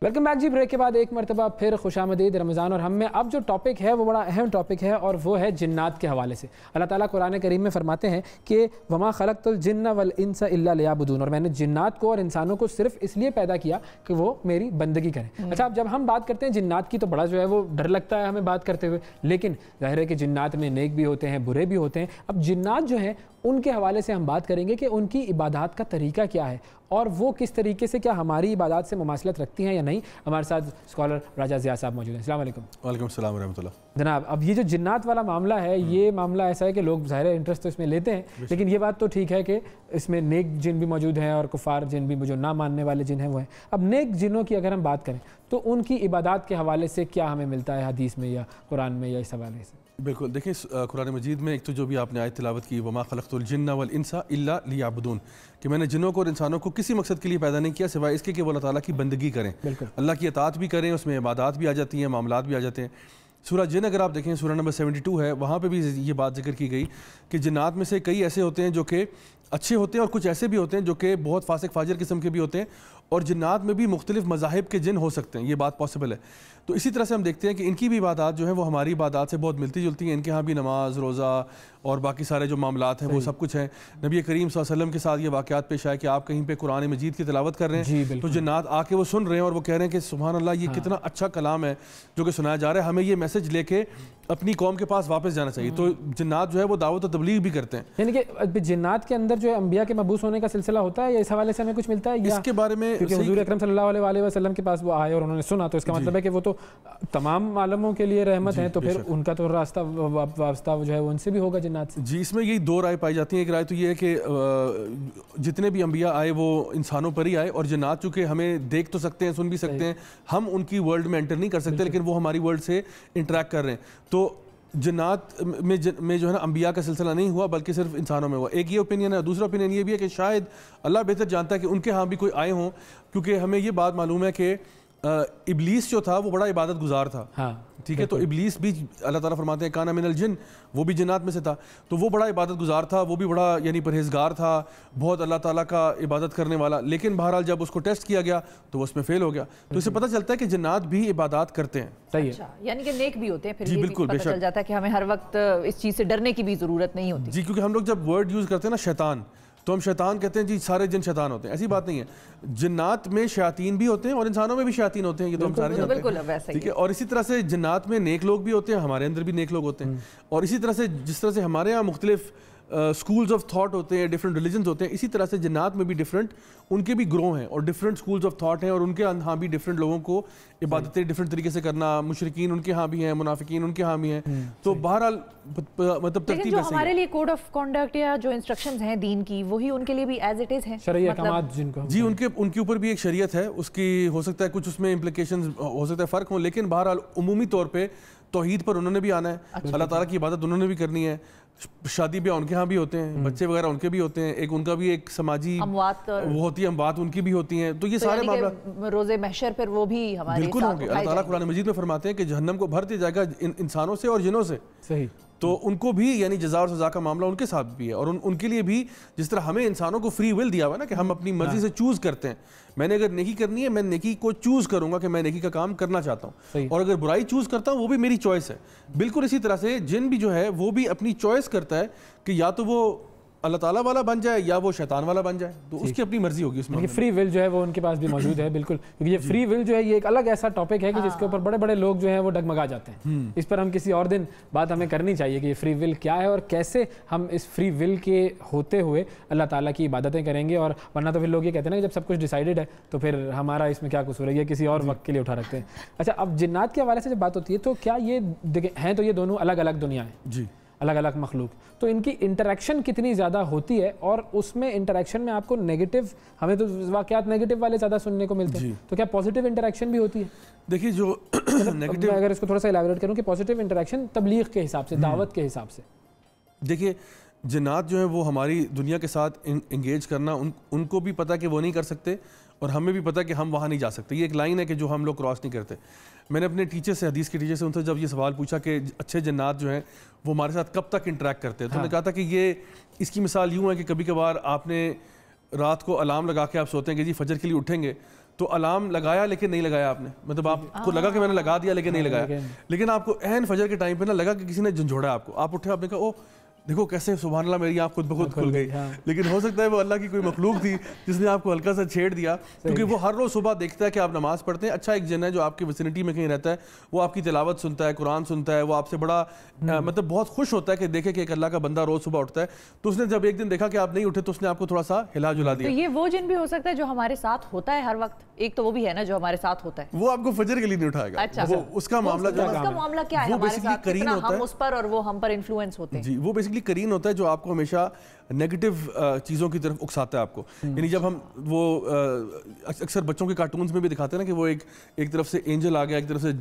वेलकम बैक जी। ब्रेक के बाद एक मरतबा फिर खुशामदीद रमज़ान। और हम में अब जो टॉपिक है वो बड़ा अहम टॉपिक है और वो है जिन्नात के हवाले से। अल्लाह ताला कुरान करीम में फरमाते हैं कि वमा खलक़तुल जिन्ना वल इंसा इल्ला लियाबुदून, और मैंने जिन्नात को और इंसानों को सिर्फ इसलिए पैदा किया कि वो मेरी बंदगी करें। अच्छा, अब जब हम बात करते हैं जिन्नात की तो बड़ा जो है वो डर लगता है हमें बात करते हुए, लेकिन ज़ाहिर है कि जिन्नात में नेक भी होते हैं, बुरे भी होते हैं। अब जिन्नात जो हैं उनके हवाले से हम बात करेंगे कि उनकी इबादत का तरीका क्या है और वो किस तरीके से, क्या हमारी इबादत से मुमासलत रखती हैं या नहीं। हमारे साथ स्कॉलर राजा ज़िया साहब मौजूद हैं। अस्सलाम वालेकुम। वालेकुम सलाम रहमतुल्लाह। जनाब, अब ये जो जिन्नात वाला मामला है, ये मामला ऐसा है कि लोग ज़ाहिर है इंटरेस्ट तो इसमें लेते हैं, लेकिन ये बात तो ठीक है कि इसमें नेक जिन भी मौजूद हैं और कुफार जिन भी, जो ना मानने वाले जिन हैं वो हैं। अब नेक जिनों की अगर हम बात करें तो उनकी इबादत के हवाले से क्या हमें मिलता है हदीस में या कुरान में या इस हवाले से? बिल्कुल, देखिए कुरान मजीद में एक तो जो भी आपने आयत तिलावत की, वमा खलक़तुल जिन्ना वल इंसा इल्ला लियाबुदून, कि मैंने जिन्नों को और इंसानों को किसी मकसद के लिए पैदा नहीं किया सिवाय इसके कि वो अल्लाह ताला की बंदगी करें, अल्लाह की अताअत भी करें, उसमें इबादत भी आ जाती हैं, मामलात भी आ जाते हैं। सूरह जिन अगर आप देखें, सूरह नंबर 72 है, वहाँ पे भी ये बात जिक्र की गई कि जिन्नात में से कई ऐसे होते हैं जो कि अच्छे होते हैं और कुछ ऐसे भी होते हैं जो कि बहुत फासिक फाजिर किस्म के भी होते हैं, और जिन्नात में भी मुख्तलिफ मज़ाहिब के जिन हो सकते हैं, ये बात पॉसिबल है। तो इसी तरह से हम देखते हैं कि इनकी भी इबादत जो है वो हमारी इबादत से बहुत मिलती जुलती हैं। इनके यहाँ भी नमाज, रोज़ा और बाकी सारे जो मामलात हैं वो सब कुछ हैं। नबी करीम सल्लल्लाहु अलैहि वसल्लम के साथ ये वाक़यात पेश आए कि आप कहीं पे कुरान मजीद की तिलावत कर रहे हैं तो जिन्नात आके वो सुन रहे हैं और वो कह रहे हैं कि सुभान अल्लाह, ये कितना अच्छा कलाम है जो कि सुनाया जा रहा है, हमें ये मैसेज लेके अपनी कौम के पास वापस जाना चाहिए। तो जिन्नात जो है वो दावत और तबलीग भी करते हैं। यानी कि जिन्नात के अंदर जो है अंबिया के मबूस होने का सिलसिला होता है, या इस हवाले से हमें कुछ मिलता है? इसके बारे में हुजूर अकरम सल्लल्लाहु अलैहि वसल्लम के पास वो आए और उन्होंने सुना, तो इसका मतलब है कि वो तो तमाम आलमों के लिए रहमत है, तो फिर उनका तो रास्ता वास्ता जो है वो उनसे भी होगा जिन्नात से। जी, इसमें यही दो राय पाई जाती है। एक राय तो ये है कि जितने भी अंबिया आए वो इंसानों पर ही आए, और जिन्नात चूँकि हमें देख तो सकते हैं, सुन भी सकते हैं, हम उनकी वर्ल्ड में एंटर नहीं कर सकते, लेकिन वो हमारी वर्ल्ड से इंटरेक्ट कर रहे हैं। तो जन्नात में जो है ना अम्बिया का सिलसिला नहीं हुआ, बल्कि सिर्फ इंसानों में हुआ। एक ये ओपिनियन है। दूसरा ओपिनियन ये भी है कि शायद अल्लाह बेहतर जानता है कि उनके यहाँ भी कोई आए हों, क्योंकि हमें ये बात मालूम है कि इब्लीस जो था वो बड़ा इबादत गुजार था। हाँ, ठीक है। तो इब्लीस भी अल्लाह ताला फरमाते हैं काना मिनल जिन, वो भी जिन्नात में से था। तो वो बड़ा इबादत गुजार था, वो भी बड़ा यानी परहेजगार था, बहुत अल्लाह ताला का इबादत करने वाला। लेकिन बहरहाल जब उसको टेस्ट किया गया तो वो उसमें फेल हो गया। तो इससे पता चलता है कि जिन्नात भी इबादत करते हैं। सही है। अच्छा, यानी कि नेक भी होते हैं। फिर जी ये बिल्कुल, पता चल जाता है कि हमें हर वक्त इस चीज़ से डरने की भी ज़रूरत नहीं होती। जी, क्योंकि हम लोग जब वर्ड यूज़ करते हैं ना शैतान, तो हम शैतान कहते हैं जी सारे जिन शैतान होते हैं, ऐसी बात नहीं है। जिन्नात में शयातीन भी होते हैं और इंसानों में भी शयातीन होते हैं, ये तो हम सारे जानते हैं, ठीक है। और इसी तरह से जिन्नात में नेक लोग भी होते हैं, हमारे अंदर भी नेक लोग होते हैं। और इसी तरह से जिस तरह से हमारे यहाँ मुख्तलिफ स्कूल्स ऑफ थॉट होते हैं, डिफरेंट रिलीजन्स होते हैं, इसी तरह से जिन्नात में भी डिफरेंट उनके भी ग्रोह हैं और डिफरेंट स्कूल्स ऑफ थॉट हैं। और उनके यहाँ भी डिफरेंट लोगों को इबादतें डिफरेंट तरीके से करना, मुशरिकीन उनके यहाँ भी हैं, मुनाफिकीन उनके यहाँ भी हैं। तो बहरहाल मतलब तरतीब जो हमारे लिए कोड ऑफ कॉन्डक्ट या जो इंस्ट्रक्शंस हैं दीन की, वही उनके लिए भी एज इट इज हैं। शरीयत अहकामात जिनको जी उनके ऊपर भी एक शरीयत है, उसकी हो सकता है कुछ उसमें इम्प्लिकेशंस हो सकता है फ़र्क हो, लेकिन बहरहाल उमूमी तौर पे तौहीद पर उन्होंने भी आना है। अल्लाह ताला की इबादत उन्होंने भी करनी है। शादी ब्याह उनके यहाँ भी होते हैं, बच्चे वगैरह उनके भी होते हैं, एक उनका भी एक समाजी वो होती है, अमवात उनकी भी होती हैं। तो ये सारे मामला रोज़े महशर पर वो भी हमारे बिल्कुल होंगे। अल्लाह ताला कुरान मजीद में फरमाते हैं कि जहन्नम को भर दिया जाएगा इंसानों से और जिनों से। सही। तो उनको भी यानी जज़ा और सज़ा का मामला उनके साथ भी है। और उनके लिए भी जिस तरह हमें इंसानों को फ्री विल दिया हुआ है ना कि हम अपनी मर्जी से चूज़ करते हैं, मैंने अगर नेकी करनी है मैं नेकी को चूज़ करूंगा कि मैं नेकी का काम करना चाहता हूँ, और अगर बुराई चूज़ करता हूँ वो भी मेरी चॉइस है। बिल्कुल इसी तरह से जिन भी जो है वो भी अपनी चॉइस करता है कि या तो वो अल्लाह ताला वाला बन जाए या वो शैतान वाला बन जाए, तो उसकी अपनी मर्जी होगी उसमें। फ्री विल जो है वो उनके पास भी मौजूद है। बिल्कुल, क्योंकि ये फ्री विल जो है ये एक अलग ऐसा टॉपिक है कि जिसके ऊपर बड़े बड़े लोग जो हैं वो डगमगा जाते हैं। इस पर हम किसी और दिन बात हमें करनी चाहिए कि ये फ्री विल क्या है और कैसे हम इस फ्री विल के होते हुए अल्लाह ताला की इबादतें करेंगे। और वरना तो फिर लोग ये कहते हैं ना कि जब सब कुछ डिसाइडेड है तो फिर हमारा इसमें क्या कसूर है, ये किसी और वक्त के लिए उठा रखते हैं। अच्छा, अब जिन्नात के हवाले से जब बात होती है तो क्या ये हैं तो ये दोनों अलग अलग दुनिया है जी, अलग अलग मखलूक, तो इनकी इंटरेक्शन कितनी ज़्यादा होती है? और उसमें इंटरेक्शन में आपको नेगेटिव, हमें तो वाक़यात नेगेटिव वाले ज़्यादा सुनने को मिलते हैं, तो क्या पॉजिटिव इंटरेक्शन भी होती है? देखिए जो नेगेटिव, अगर इसको थोड़ा सा इलैबोरेट करूँ कि पॉजिटिव इंटरेक्शन तबलीग के हिसाब से, दावत के हिसाब से, देखिए जिन्नात जो है वो हमारी दुनिया के साथ इंगेज करना उनको भी पता कि वो नहीं कर सकते और हमें भी पता कि हम वहाँ नहीं जा सकते। ये एक लाइन है कि जो हम लोग क्रॉस नहीं करते। मैंने अपने टीचर से, हदीस के टीचर से, उनसे जब ये सवाल पूछा कि अच्छे जन्नात जो हैं वो हमारे साथ कब तक इंटरेक्ट करते हैं, तो उन्होंने कहा था कि ये इसकी मिसाल यूँ है कि कभी कभार आपने रात को अलार्म लगा के आप सोते हैं कि जी फजर के लिए उठेंगे, तो अलार्म लगाया लेकिन नहीं लगाया आपने, मतलब आपको लगा कि मैंने लगा दिया लेकिन नहीं लगाया, लेकिन आपको एहन फजर के टाइम पे ना लगा कि किसी ने झंझोड़ा आपको, आप उठे, आपने कहा ओ देखो कैसे सुभान अल्लाह मेरी आँख खुद ब खुद खुल गई। लेकिन हो सकता है वो अल्लाह की कोई मखलूक थी जिसने आपको हल्का सा छेड़ दिया, क्योंकि वो हर रोज़ सुबह देखता है कि आप नमाज़ पढ़ते हैं। अच्छा, एक जन है जो आपकी विसिनिटी में कहीं रहता है, वो आपकी तिलावत सुनता है, कुरान सुनता है, वो आपसे बड़ा मतलब बहुत खुश होता है कि देखे कि एक अल्लाह का बंदा रोज़ सुबह उठता है। तो उसने जब एक दिन देखा कि आप नहीं उठे तो उसने आपको थोड़ा सा हिला जुला दिया। तो ये वो जिन भी हो सकता है जो हमारे साथ होता है हर वक्त, एक तो वो भी है ना जो हमारे साथ होता है, वो आपको फजर के लिए नहीं उठाएगा। अच्छा, वो उसका मामला जो उसका मामला क्या है, हमारे साथ कितना हम उस पर और वो हम पर इन्फ्लुएंस होते हैं। जी, वो बेसिकली करीन होता है जो आपको हमेशा नेगेटिव चीज़ों की तरफ उकसाता है आपको। यानी जब हम वो अक्सर बच्चों के कार्टून्स में भी दिखाते हैं ना कि वो एक तरफ से एंजल आ गया, एक तरफ से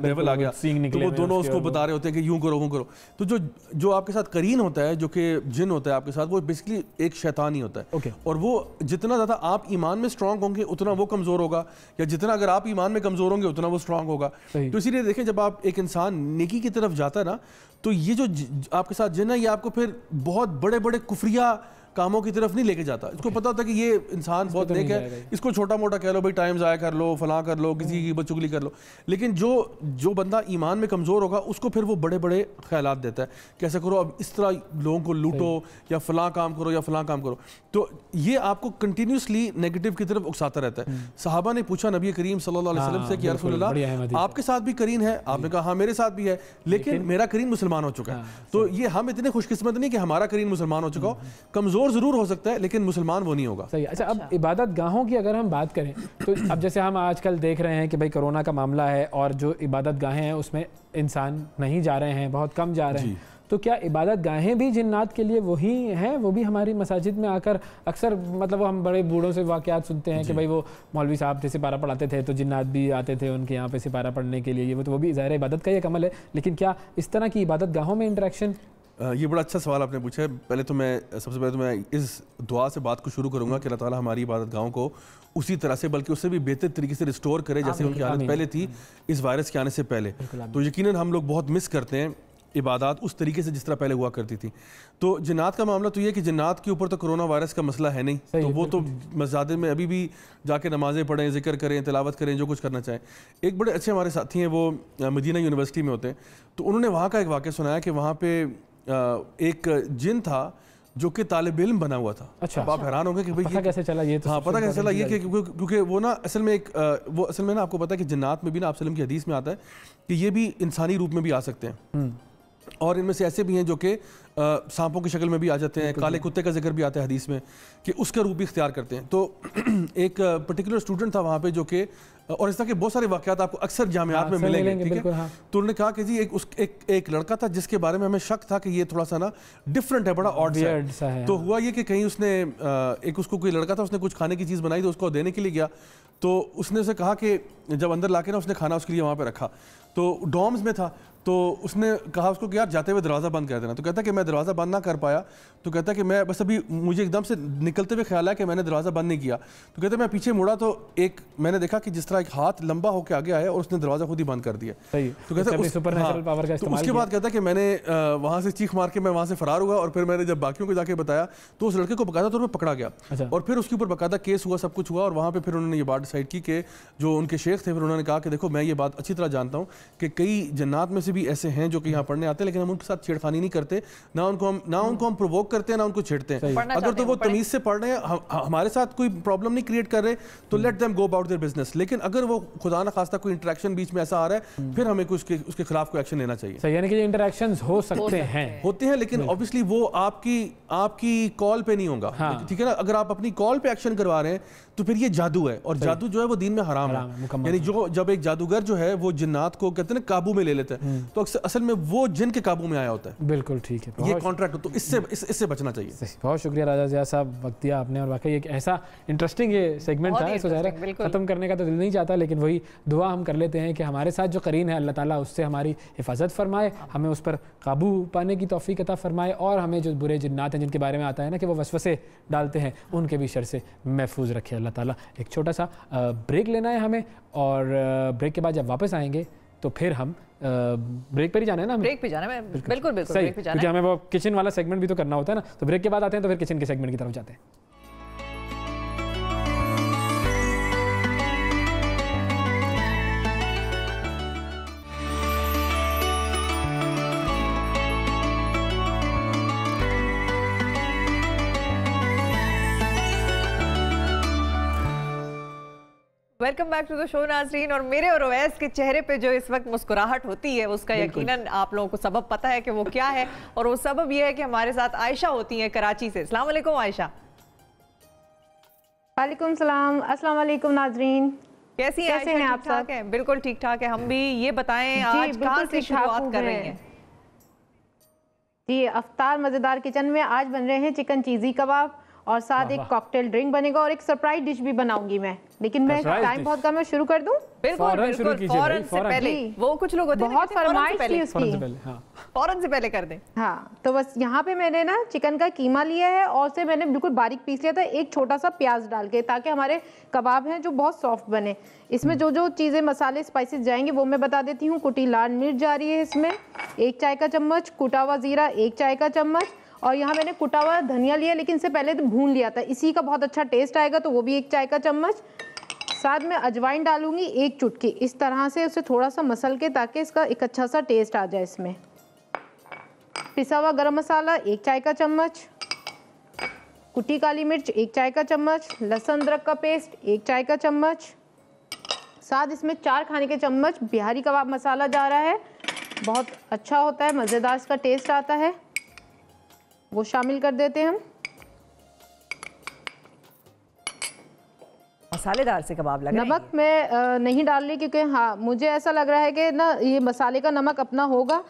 डेविल आ गया, तो वो दोनों उसको बता रहे होते हैं कि यूं करो वो करो। तो जो आपके साथ करीन होता है, जो कि जिन होता है आपके साथ, वो बेसिकली एक शैतान ही होता है। और वो जितना ज़्यादा आप ईमान में स्ट्रांग होंगे उतना वो कमज़ोर होगा, या जितना अगर आप ईमान में कमज़ोर होंगे उतना वो स्ट्रांग होगा। तो इसीलिए देखें जब आप एक इंसान नेकी की तरफ जाता है ना, तो ये जो आपके साथ जिन है ये आपको फिर बहुत बड़े बड़े कुफरिया कामों की तरफ नहीं लेके जाता। इसको पता होता है कि ये इंसान बहुत नेक है, इसको छोटा मोटा कह लो, भाई टाइम ज़ाया कर लो, फलां कर लो, किसी की बचुगली कर लो। लेकिन जो बंदा ईमान में कमज़ोर होगा उसको फिर वो बड़े बड़े ख्यालात देता है, कैसे करो अब इस तरह लोगों को लूटो, या फलां काम करो या फलां काम करो। तो ये आपको कंटिन्यूसली नेगेटिव की तरफ उकसाता रहता है। सहाबा ने पूछा नबी करीम सल्लल्लाहु अलैहि वसल्लम से कि या रसूल अल्लाह आपके साथ भी करीन है? आपने कहा हाँ मेरे साथ भी है, लेकिन मेरा करीन मुसलमान हो चुका है। तो ये हम इतने खुशकिस्मत नहीं कि हमारा करीन मुसलमान हो चुका हो, कमज़ोर जरूर हो सकता है लेकिन मुसलमान वो नहीं होगा। सही। अच्छा, अब इबादत गाहों की अगर हम बात करें तो अब जैसे हम आजकल देख रहे हैं कि भाई कोरोना का मामला है और जो इबादत गाहें हैं उसमें इंसान नहीं जा रहे हैं, बहुत कम जा रहे हैं, तो क्या इबादत गाहें भी जिन्नात के लिए वही हैं? वो भी हमारी मसाजिद में आकर अक्सर मतलब हम बड़े बूढ़ों से वाक़यात सुनते हैं कि भाई वो मौलवी साहब थे सिपारा पढ़ाते थे तो जिन्नात भी आते थे उनके यहाँ पे सिपारा पढ़ने के लिए, वो भी ज़ाहिर इबादत का ही एक अमल है, लेकिन क्या इस तरह की इबादत गाहों में इंटरेक्शन? ये बड़ा अच्छा सवाल आपने पूछा है। सबसे पहले तो मैं इस दुआ से बात को शुरू करूंगा कि अल्लाह ताला हमारी इबादत गाहों को उसी तरह से बल्कि उससे भी बेहतर तरीके से रिस्टोर करे जैसे उनकी हालत पहले थी इस वायरस के आने से पहले। तो यकीनन हम लोग बहुत मिस करते हैं इबादत उस तरीके से जिस तरह पहले हुआ करती थी। तो जिन्नात का मामला तो ये कि जिन्नात के ऊपर तो कोरोना वायरस का मसला है नहीं, तो वो तो मस्जिद में अभी भी जाके नमाज़ें पढ़ें, जिक्र करें, तिलावत करें, जो कुछ करना चाहें। एक बड़े अच्छे हमारे साथी हैं, वो मदीना यूनिवर्सिटी में होते हैं, तो उन्होंने वहाँ का एक वाक़या सुनाया कि वहाँ पे एक जिन था जो कि तालिब इल्म बना हुआ था। अच्छा, आप हैरान होंगे कि भाई पता कैसे चला ये? तो हाँ, पता कैसे चला ये कि क्योंकि वो ना असल में वो असल में ना आपको पता है कि जिन्नात में भी ना आप सल्लम की हदीस में आता है कि ये भी इंसानी रूप में भी आ सकते हैं, और इनमें से ऐसे भी हैं जो कि सांपों की शक्ल में भी आ जाते हैं। काले कुत्ते का जिक्र भी आता है हदीस में कि उसका रूप भी इख्तियार करते हैं। तो एक पर्टिकुलर स्टूडेंट था वहाँ पे जो कि, और इस तरह के बहुत सारे वाक़यात आपको अक्सर जामियात में मिलेंगे, ठीक है। तो उन्होंने कहा कि जी एक लड़का था जिसके बारे में हमें शक था कि ये थोड़ा सा ना डिफरेंट है, बड़ा ऑड सा है। तो हुआ ये कि कहीं उसने उसको कोई लड़का था, उसने कुछ खाने की चीज़ बनाई तो उसको देने के लिए गया, तो उसने उसे कहा कि जब अंदर लाके ना उसने खाना उसके लिए वहाँ पे रखा, तो डॉर्म्स में था, तो उसने कहा उसको कि यार जाते हुए दरवाज़ा बंद कर देना। तो कहता कि मैं दरवाज़ा बंद ना कर पाया, तो कहता कि मैं बस अभी मुझे एकदम से निकलते हुए ख्याल आया कि मैंने दरवाज़ा बंद नहीं किया। तो कहता मैं पीछे मुड़ा तो मैंने देखा कि जिस तरह एक हाथ लंबा होकर आगे आया और उसने दरवाज़ा खुद ही बंद कर दिया। तो कहता तो उसके बाद कहता कि मैंने वहाँ से चीख मार के मैं वहाँ से फरार हुआ, और फिर मैंने जब बाकियों को जाके बताया तो उस लड़के को बकायदा तौर पर पकड़ा गया, और फिर उसके ऊपर बकायदा केस हुआ, सब कुछ हुआ, और वहाँ पर फिर उन्होंने ये बात डिसाइड की कि जो उनके शेख थे, फिर उन्होंने कहा कि देखो मैं ये बात अच्छी तरह जानता हूँ कि कई जन्नात में से भी ऐसे हैं जो यहाँ पढ़ने आते हैं, लेकिन हम उनके साथ छेड़खानी नहीं करते, ना उनको हम प्रोवोक करते हैं, ना उनको छेड़ते हैं। अगर तो वो तमीज से पढ़ रहे हैं, हमारे साथ कोई प्रॉब्लम नहीं क्रिएट कर रहे, तो let them go about their business. लेकिन अगर वो खुदा ना खास्ता कोई इंटरेक्शन बीच में ऐसा आ रहा है, फिर हमें उसके खिलाफ कोई एक्शन लेना चाहिए। यानी कि इंटरेक्शंस हो सकते हैं, होते हैं, लेकिन ऑब्वियसली वो आपकी कॉल पे नहीं होगा, ठीक है ना। अगर आप अपनी कॉल पे एक्शन करवा रहे हैं तो फिर ये जादू है, और जादू जो है वो दीन में हराम है। यानी जब एक जादूगर जो है वो जिन्नात को कहते हैं ना काबू में ले लेता है, तो असल में वो जिन के काबू में आया होता है। बिल्कुल ठीक है, ये कॉन्ट्रैक्ट, तो इससे बचना चाहिए। बहुत शुक्रिया राजा ज़िया साहब, वक्त दिया आपने, और वाकई एक ऐसा इंटरेस्टिंग ये सेगमेंट था, इसको ज़ाहिर है ख़त्म करने का तो दिल नहीं चाहता, लेकिन वही दुआ हम कर लेते हैं कि हमारे साथ जो करीन है अल्लाह ताला उससे हमारी हिफाजत फरमाए, हमें उस पर काबू पाने की तौफीक अता फरमाए, और हमें जो बुरे जिन्नात हैं जिनके बारे में आता है ना कि वो वसवसे डालते हैं, उनके भी शर से महफूज रखे अल्लाह ताला। एक छोटा सा ब्रेक लेना है हमें, और ब्रेक के बाद जब वापस आएंगे तो फिर हम ब्रेक पर ही जाना है ना, ब्रेक पे जाना है, बिल्कुल सही, क्योंकि हमें वो किचन वाला सेगमेंट भी तो करना होता है ना। तो ब्रेक के बाद आते हैं, तो फिर किचन के सेगमेंट की तरफ जाते हैं। Welcome back to the show नाज़रीन। और मेरे और ओवैस के चेहरे पे जो इस वक्त मुस्कुराहट होती है उसका यकीनन आप लोगों को सबब पता है कि वो क्या है, और वो सबब ये है कि हमारे साथ आयशा होती हैं कराची से। अस्सलाम वालेकुम आयशा। वालेकुम सलाम, अस्सलाम वालेकुम नाज़रीन, कैसी हैं आप? ठीक ठाक हैं? बिल्कुल ठीक ठाक है हम भी। ये बताएं आज कहाँ से शुरुआत कर रही हैं? जी, अफ्तार मज़ेदार किचन में आज बन रहे हैं चिकन चीज़ी कबाब, और साथ एक कॉकटेल ड्रिंक बनेगा, और एक सरप्राइज डिश भी बनाऊंगी मैं, लेकिन मैं टाइम बहुत कम है, शुरू कर दूं? बिल्कुल फौरन से पहले। वो कुछ लोग होते हैं बहुत फरमाइश थी उसकी, फौरन से पहले कर दें। हाँ, तो बस यहाँ पे मैंने ना चिकन का कीमा लिया है, और से मैंने बिल्कुल बारीक पीस लिया था, एक छोटा सा प्याज डाल के, ताकि हमारे कबाब हैं जो बहुत सॉफ्ट बने। इसमें जो जो चीज़ें मसाले स्पाइसेस जाएंगे वो मैं बता देती हूँ। कुटी लाल मिर्च जा रही है इसमें 1 चाय का चम्मच, कुटा हुआ जीरा 1 चाय का चम्मच, और यहाँ मैंने कुटा हुआ धनिया लिया, लेकिन इससे पहले तो भून लिया था, इसी का बहुत अच्छा टेस्ट आएगा, तो वो भी 1 चाय का चम्मच। साथ में अजवाइन डालूंगी 1 चुटकी, इस तरह से उसे थोड़ा सा मसल के, ताकि इसका एक अच्छा सा टेस्ट आ जाए इसमें। पिसा हुआ गरम मसाला 1 चाय का चम्मच, कुटी काली मिर्च 1 चाय का चम्मच, लहसुन अदरक का पेस्ट 1 चाय का चम्मच, साथ इसमें 4 खाने के चम्मच बिहारी कबाब मसाला जा रहा है, बहुत अच्छा होता है, मज़ेदार इसका टेस्ट आता है, वो शामिल कर देते हैं हम। मसालेदार से कबाब लग रहे हैं। नमक मैं नहीं डाल रही, क्योंकि हाँ मुझे ऐसा लग रहा है कि ना ये मसाले का नमक अपना होगा,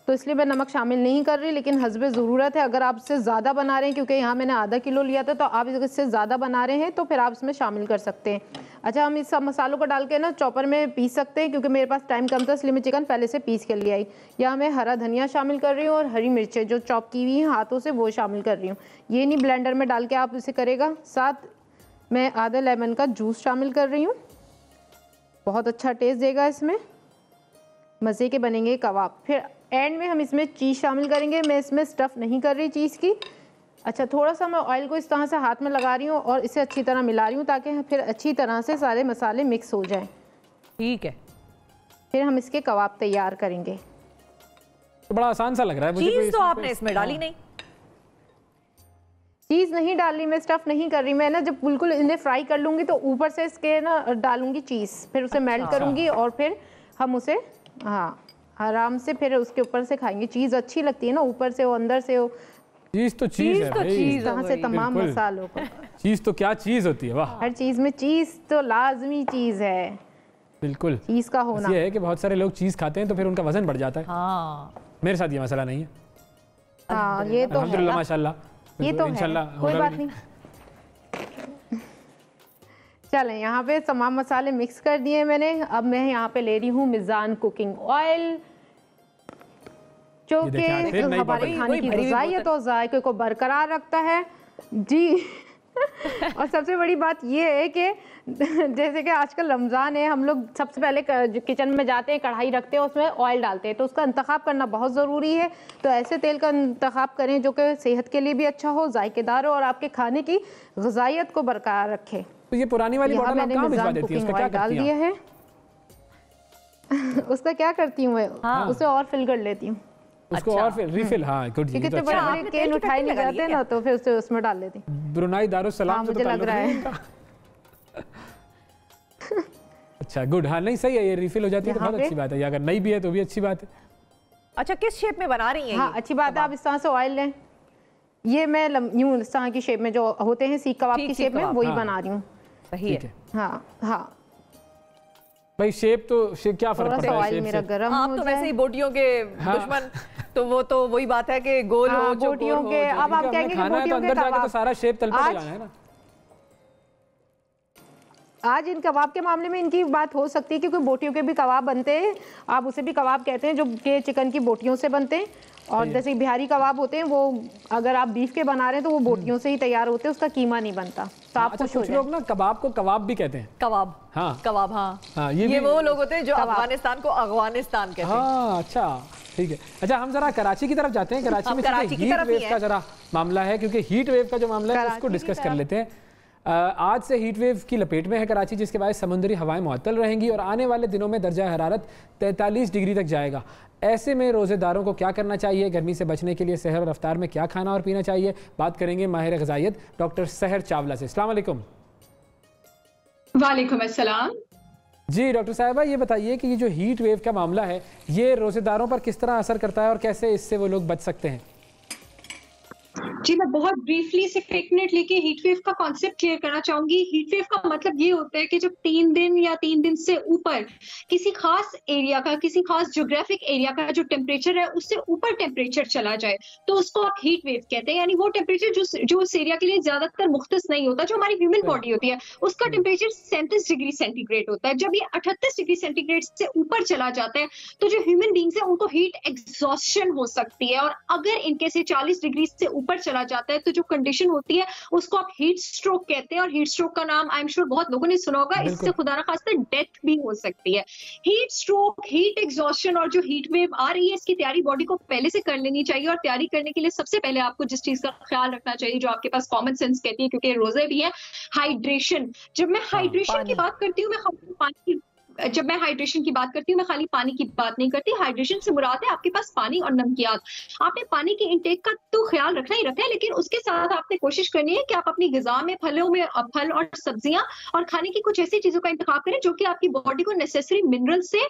तो इसलिए मैं नमक शामिल नहीं कर रही, लेकिन हस्बे ज़रूरत है। अगर आप इससे ज़्यादा बना रहे हैं, क्योंकि यहाँ मैंने आधा किलो लिया था, तो आप इससे ज़्यादा बना रहे हैं तो फिर आप इसमें शामिल कर सकते हैं। अच्छा, हम इस सब मसालों को डाल के ना चॉपर में पीस सकते हैं, क्योंकि मेरे पास टाइम कम था इसलिए मैं चिकन पहले से पीस के ले आई। यहाँ मैं हरा धनिया शामिल कर रही हूँ और हरी मिर्चें जो चॉप की हुई हैं हाथों से वो शामिल कर रही हूँ। ये नहीं ब्लेंडर में डाल के आप इसे करेगा। साथ मैं आधा लेमन का जूस शामिल कर रही हूँ, बहुत अच्छा टेस्ट देगा इसमें, मज़े के बनेंगे कबाब। फिर एंड में हम इसमें चीज़ शामिल करेंगे। मैं इसमें स्टफ़ नहीं कर रही चीज़ की। अच्छा, थोड़ा सा मैं ऑयल को इस तरह से हाथ में लगा रही हूँ और इसे अच्छी तरह मिला रही हूँ ताकि फिर अच्छी तरह से सारे मसाले मिक्स हो जाएं। ठीक है, फिर हम इसके कबाब तैयार करेंगे। तो बड़ा आसान सा लग रहा है मुझे। चीज़ तो आपने इसमें डाली नहीं? चीज़ नहीं डाली, मैं स्टफ़ नहीं कर रही। मैं ना जब बिल्कुल इन्हें फ्राई कर लूँगी तो ऊपर से इसके ना डालूँगी चीज़, फिर उसे मेल्ट करूँगी और फिर हम उसे आराम से फिर उसके ऊपर से खाएंगे। चीज़ अच्छी लगती है ना, ऊपर से हो अंदर से हो। चीज़ तो चीज़ है भाई, इस तरह से तमाम मसालों को। चीज़ तो क्या चीज़ होती है, वाह। हर चीज़ में चीज़ तो लाजमी चीज़ है, बिल्कुल चीज़ का होना। ये है कि बहुत सारे लोग चीज़ खाते हैं तो फिर उनका वजन बढ़ जाता है। हाँ, मेरे साथ ये मसला नहीं है। हाँ, ये तो अल्हम्दुलिल्लाह, माशाल्लाह, ये तो इंशाल्लाह कोई बात नहीं। चलें, यहाँ पे तमाम मसाले मिक्स कर दिए मैंने। अब मैं यहाँ पे ले रही हूँ मिज़ान कुकिंग ऑयल, जो कि हमारे खाने की ग़िज़ाइयत और जायके को बरकरार रखता है जी। और सबसे बड़ी बात ये है कि जैसे कि आजकल रमज़ान है, हम लोग सबसे पहले किचन में जाते हैं, कढ़ाई रखते हैं, उसमें ऑयल डालते हैं, तो उसका इंतखाब करना बहुत ज़रूरी है। तो ऐसे तेल का इंतखाब करें जो कि सेहत के लिए भी अच्छा हो, जायकेदार हो और आपके खाने की ग़िज़ाइयत को बरकरार रखे। तो ये पुरानी वाली बोतल आप कहाँ भिजवा देती हैं? उसका क्या डाल दिया है। उसका क्या करती हूँ मैं? उसे और फिल कर लेती हूँ उसको। और फिर रिफिल, हाँ गुड। कितने बड़े बड़े केन उठाए नहीं जाते ना, तो फिर उसे उसमें डाल लेती हूँ। ब्रुनाई दारुस्सलाम मुझे लग रहा है। अच्छा, गुड। हाँ, नहीं सही है, ये रिफिल हो जाती है तो बहुत अच्छी बात है। अगर नहीं भी है तो भी अच्छी बात है। अच्छा, किस शेप में बना रही हैं? हाँ, अच्छी बात है। आप इस तरह से ऑयल लें। ये मैं यूं इस तरह की शेप में जो होते हैं सीख कबाब की शेप में, वही बना रही हूँ। सही है। हाँ हाँ भाई, शेप क्या फर्क पड़ता है? ऑयल मेरा गरम हो जाए। आप तो वैसे ही बोटियों के दुश्मन, तो वो तो वही बात है कि गोल हो, बोटियों के। अब आप कहेंगे कि बोटियों के कबाब तो सारा शेप तल पे जाना है ना। आज इन कबाब के मामले में इनकी बात हो सकती है, क्योंकि बोटियों के भी कबाब बनते हैं। आप उसे भी कबाब कहते हैं, जो कि चिकन की बोटियों से बनते हैं। और जैसे बिहारी कबाब होते हैं, वो अगर आप बीफ के बना रहे हैं तो वो बोटियों से ही तैयार होते हैं, उसका कीमा नहीं बनता। तो आप कुछ लोग ना कबाब को कबाब भी कहते हैं। कबाब, हाँ कबाब, हाँ, हाँ, ये वो लोग होते हैं जो अफगानिस्तान को अफगानिस्तान कहते हैं। हाँ, अच्छा, ठीक है। अच्छा, हम जरा कराची की तरफ जाते हैं। कराची में हीट वेव का जरा मामला है, क्योंकि हीट वेव का जो मामला है उसको डिस्कस कर लेते हैं। आज से हीट वेव की लपेट में है कराची, जिसके बाद समुद्री हवाएं मुअत्तल रहेंगी और आने वाले दिनों में दर्जा हरारत 43 डिग्री तक जाएगा। ऐसे में रोज़ेदारों को क्या करना चाहिए, गर्मी से बचने के लिए सहर और अफ्तार में क्या खाना और पीना चाहिए, बात करेंगे माहिर ग़िज़ाइयत डॉक्टर सहर चावला से। अस्सलाम वालेकुम। वालेकुम अस्सलाम। जी डॉक्टर साहिबा, ये बताइए कि ये जो हीट वेव का मामला है, ये रोज़ेदारों पर किस तरह असर करता है और कैसे इससे वो लोग बच सकते हैं? जी, मैं बहुत ब्रीफली सिर्फ एक मिनट लेके हीट वेव का कॉन्सेप्ट क्लियर करना चाहूंगी। हीट वेव का मतलब ये होता है कि जब 3 दिन या 3 दिन से ऊपर किसी खास एरिया का, किसी खास ज्योग्राफिक एरिया का जो टेम्परेचर है उससे ऊपर टेम्परेचर चला जाए, तो उसको आप हीट वेव कहते हैं। यानी वो टेम्परेचर जो उस एरिया के लिए ज्यादातर मुख्तस नहीं होता, जो हमारी ह्यूमन बॉडी होती है उसका टेम्परेचर 37 डिग्री सेंटीग्रेड होता है। जब ये 38 डिग्री सेंटीग्रेड से ऊपर चला जाता है तो जो ह्यूमन बींग्स है उनको हीट एग्जॉस्शन हो सकती है। और अगर इनके से 40 डिग्री से ऊपर चला जाता है तो जो कंडीशन होती है उसको आप हीट स्ट्रोक कहते हैं। और हीट स्ट्रोक का नाम आई एम श्योर बहुत लोगों ने सुना होगा। इससे खुदा ना खास्ता डेथ भी हो सकती है। हीट स्ट्रोक, हीट एग्जॉस्शन और जो हीट वेव आ रही है, इसकी तैयारी बॉडी को पहले से कर लेनी चाहिए। और तैयारी करने के लिए सबसे पहले आपको जिस चीज का ख्याल रखना चाहिए, जो आपके पास कॉमन सेंस कहती है, क्योंकि रोजे भी है, हाइड्रेशन। जब मैं हाइड्रेशन की बात करती हूँ, जब मैं हाइड्रेशन की बात करती हूँ, मैं खाली पानी की बात नहीं करती। हाइड्रेशन से मुराद है आपके पास पानी और नमकियात। आपने पानी की इंटेक का तो ख्याल रखना ही रखना है, लेकिन उसके साथ आपने कोशिश करनी है कि आप अपनी ग़िज़ा में फलों में फल और सब्जियां और खाने की कुछ ऐसी चीजों का इंतखाब करें जो कि आपकी बॉडी को नेसेसरी मिनरल से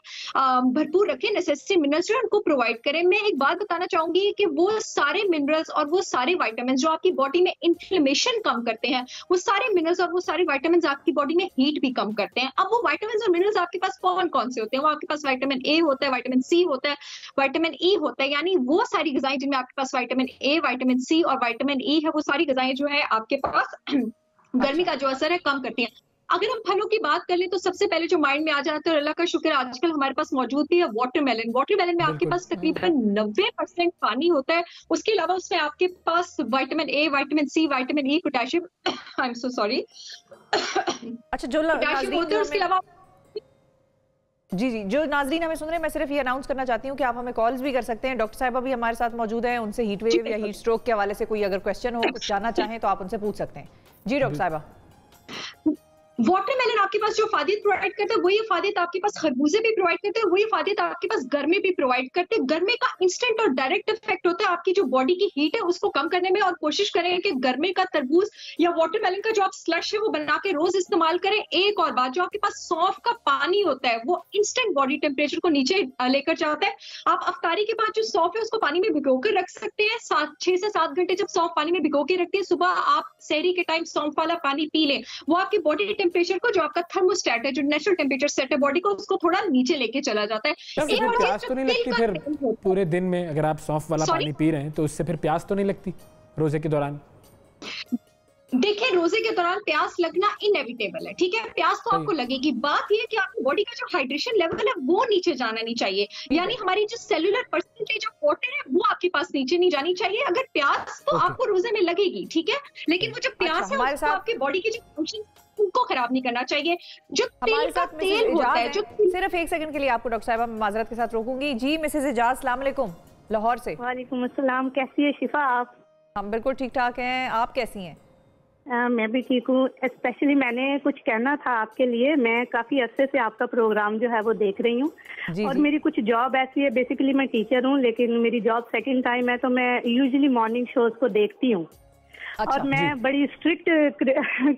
भरपूर रखें, नेसेसरी मिनरल्स जो उनको प्रोवाइड करें। मैं एक बात बताना चाहूंगी कि वो सारे मिनरल्स और वो सारे वाइटामिन जो आपकी बॉडी में इन्फ्लेमेशन कम करते हैं, वो सारे मिनरल्स और वो सारे वाइटामिन आपकी बॉडी में हीट भी कम करते हैं। अब वो वाइटामिन और मिनरल्स आपके आपके पास कौन कौन से होते हैं? वो आपके पास विटामिन ए होता है, विटामिन सी होता है, विटामिन ई होता है, यानी वो सारी ग़िज़ाएं जिनमें आपके पास विटामिन ए, विटामिन सी और विटामिन ई है, वो सारी ग़िज़ाएं जो है आपके पास गर्मी का जो असर है कम करती हैं। अगर हम फलों की बात कर लें तो सबसे पहले जो माइंड में आ जाता है, और अल्लाह का शुक्र आजकल हमारे पास मौजूद भी है, वाटरमेलन। वाटरमेलन में आपके पास तकरीबन 90% पानी होता है। उसके अलावा उसमें आपके पास vitamin A, vitamin C, vitamin E, potassium I am so sorry अच्छा, जो पोटेशियम होता है। उसके अलावा जी, जो नाजरीन हमें सुन रहे हैं, मैं सिर्फ ये अनाउंस करना चाहती हूँ कि आप हमें कॉल्स भी कर सकते हैं। डॉक्टर साहिबा भी हमारे साथ मौजूद हैं, उनसे हीट वेव या हीट स्ट्रोक के हवाले से कोई अगर क्वेश्चन हो, कुछ जानना चाहें तो आप उनसे पूछ सकते हैं। जी डॉक्टर साहिबा। वाटरमेलन आपके पास जो फायदे प्रोवाइड करता है वही फायदे आपके पास खरबूजे भी प्रोवाइड करते हैं, वही फायदे आपके पास गर्मी भी प्रोवाइड करते हैं। गर्मी का इंस्टेंट और डायरेक्ट इफेक्ट होता है आपकी जो बॉडी की हीट है उसको कम करने में, और कोशिश करें कि गर्मी का तरबूज या वाटरमेलन का जो आप स्लश है वो बना के रोज इस्तेमाल करें। एक और बात, जो आपके पास सौंफ का पानी होता है वो इंस्टेंट बॉडी टेम्परेचर को नीचे लेकर जाता है। आप अफ्तारी के बाद जो सौंफ है उसको पानी में भिगो कर रख सकते हैं। 6 से 7 घंटे जब सौंफ पानी में भिगो के रखते हैं, सुबह आप सहरी के टाइम सौंफ वाला पानी पी लें। वो आपकी बॉडी टेम्परेचर को, जो आपका थर्मोस्टेट है, जो नेचुरल टेम्परेचर सेट है बॉडी को, उसको थोड़ा नीचे लेके चला जाता है। प्यास तो नहीं लगती फिर पूरे दिन में? अगर आप सौंफ वाला पानी पी रहे हैं तो उससे फिर प्यास तो नहीं लगती रोजे के दौरान? देखिए, रोजे के दौरान प्यास लगना इनएविटेबल है, ठीक है, प्यास तो आपको लगेगी। बात यह है कि आपकी बॉडी का जो हाइड्रेशन लेवल है वो नीचे जाना नहीं चाहिए, यानी हमारी जो सेलुलर परसेंटेज ऑफ वाटर है वो आपके पास नीचे नहीं जानी चाहिए। अगर प्यास तो आपको रोजे में लगेगी, ठीक है, लेकिन वो जो प्यास है उसको आपकी बॉडी की जो फंक्शन उनको खराब नहीं करना चाहिए। जो तेल का तेल होता है, जो सिर्फ एक सेकंड के लिए आपको डॉक्टर साहिबा मैं माजरत के साथ रोकूंगी। जी मिसेज इजाज, अस्सलाम वालेकुम, लाहौर से। वालेकुम अस्सलाम, कैसी है शिफा आप? हम बिल्कुल ठीक ठाक हैं, आप कैसी हैं? मैं भी ठीक हूँ। स्पेशली मैंने कुछ कहना था आपके लिए। मैं काफ़ी अरसे से आपका प्रोग्राम जो है वो देख रही हूँ, और मेरी कुछ जॉब ऐसी है, बेसिकली मैं टीचर हूँ, लेकिन मेरी जॉब सेकंड टाइम है, तो मैं यूजुअली मॉर्निंग शोज को देखती हूँ। अच्छा, और मैं बड़ी स्ट्रिक्ट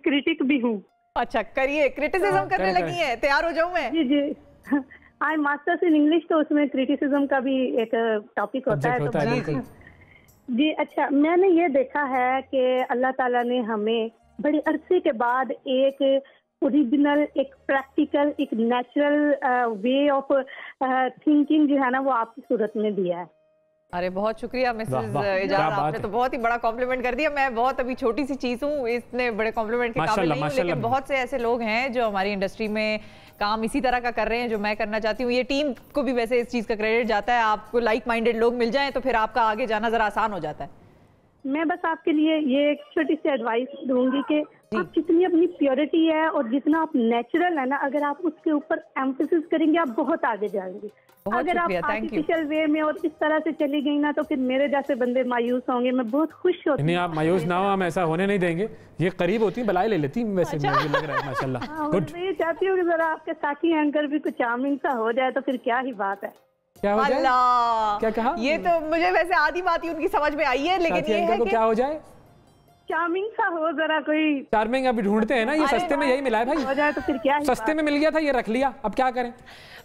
क्रिटिक भी हूँ। अच्छा, करिए, क्रिटिसिज्म करने लगी है, तैयार हो जाऊँ मैं? जी जी, आई मास्टर्स इन इंग्लिश, तो उसमें क्रिटिसिज्म का भी एक टॉपिक होता है। तो जी अच्छा, मैंने ये देखा है कि अल्लाह ताला ने हमें बड़े अरसे के बाद एक ओरिजिनल, एक प्रैक्टिकल, एक नेचुरल वे ऑफ थिंकिंग जो है ना वो आपकी सूरत में दिया है। अरे बहुत शुक्रिया मिसेज इजाज, आपने तो बहुत ही बड़ा कॉम्प्लीमेंट कर दिया। मैं बहुत अभी छोटी सी चीज हूँ, इतने बड़े कॉम्प्लीमेंट के काबिल नहीं हूँ, लेकिन बहुत से ऐसे लोग हैं जो हमारी इंडस्ट्री में काम इसी तरह का कर रहे हैं जो मैं करना चाहती हूँ। ये टीम को भी वैसे इस चीज का क्रेडिट जाता है। आपको लाइक माइंडेड लोग मिल जाएं तो फिर आपका आगे जाना जरा आसान हो जाता है। मैं बस आपके लिए ये एक छोटी सी एडवाइस दूंगी कि आप जितनी अपनी प्योरिटी है और जितना आप नेचुरल है ना, अगर आप उसके ऊपर एम्फेसिस करेंगे आप बहुत आगे जाएंगे। अगर आप आर्टिफिशियल वे में और इस तरह से चली गई ना, तो फिर मेरे जैसे बंदे मायूस होंगे। मैं बहुत खुश होती हूँ। नहीं, आप मायूस ना हो, हम ऐसा होने नहीं देंगे। ये करीब होती बलाई ले लेती वैसे। अच्छा। मुझे लग रहा है माशाल्लाह। गुड। मैं ये चाहती हूँ कि जरा आपके साथी एंकर भी कुछ चार्मिंग सा हो जाए, तो फिर क्या ही बात है। क्या हो जाए? क्या कहा? ये तो मुझे वैसे आधी बात ही उनकी समझ में आई है, लेकिन ये है कि क्या हो जाए? चार्मिंग सा हो जरा कोई। चार्मिंग अभी ढूंढते हैं ना, ये सस्ते में यही मिला है भाई। हो जाए तो फिर क्या, सस्ते में मिल गया था, ये रख लिया, अब क्या करें?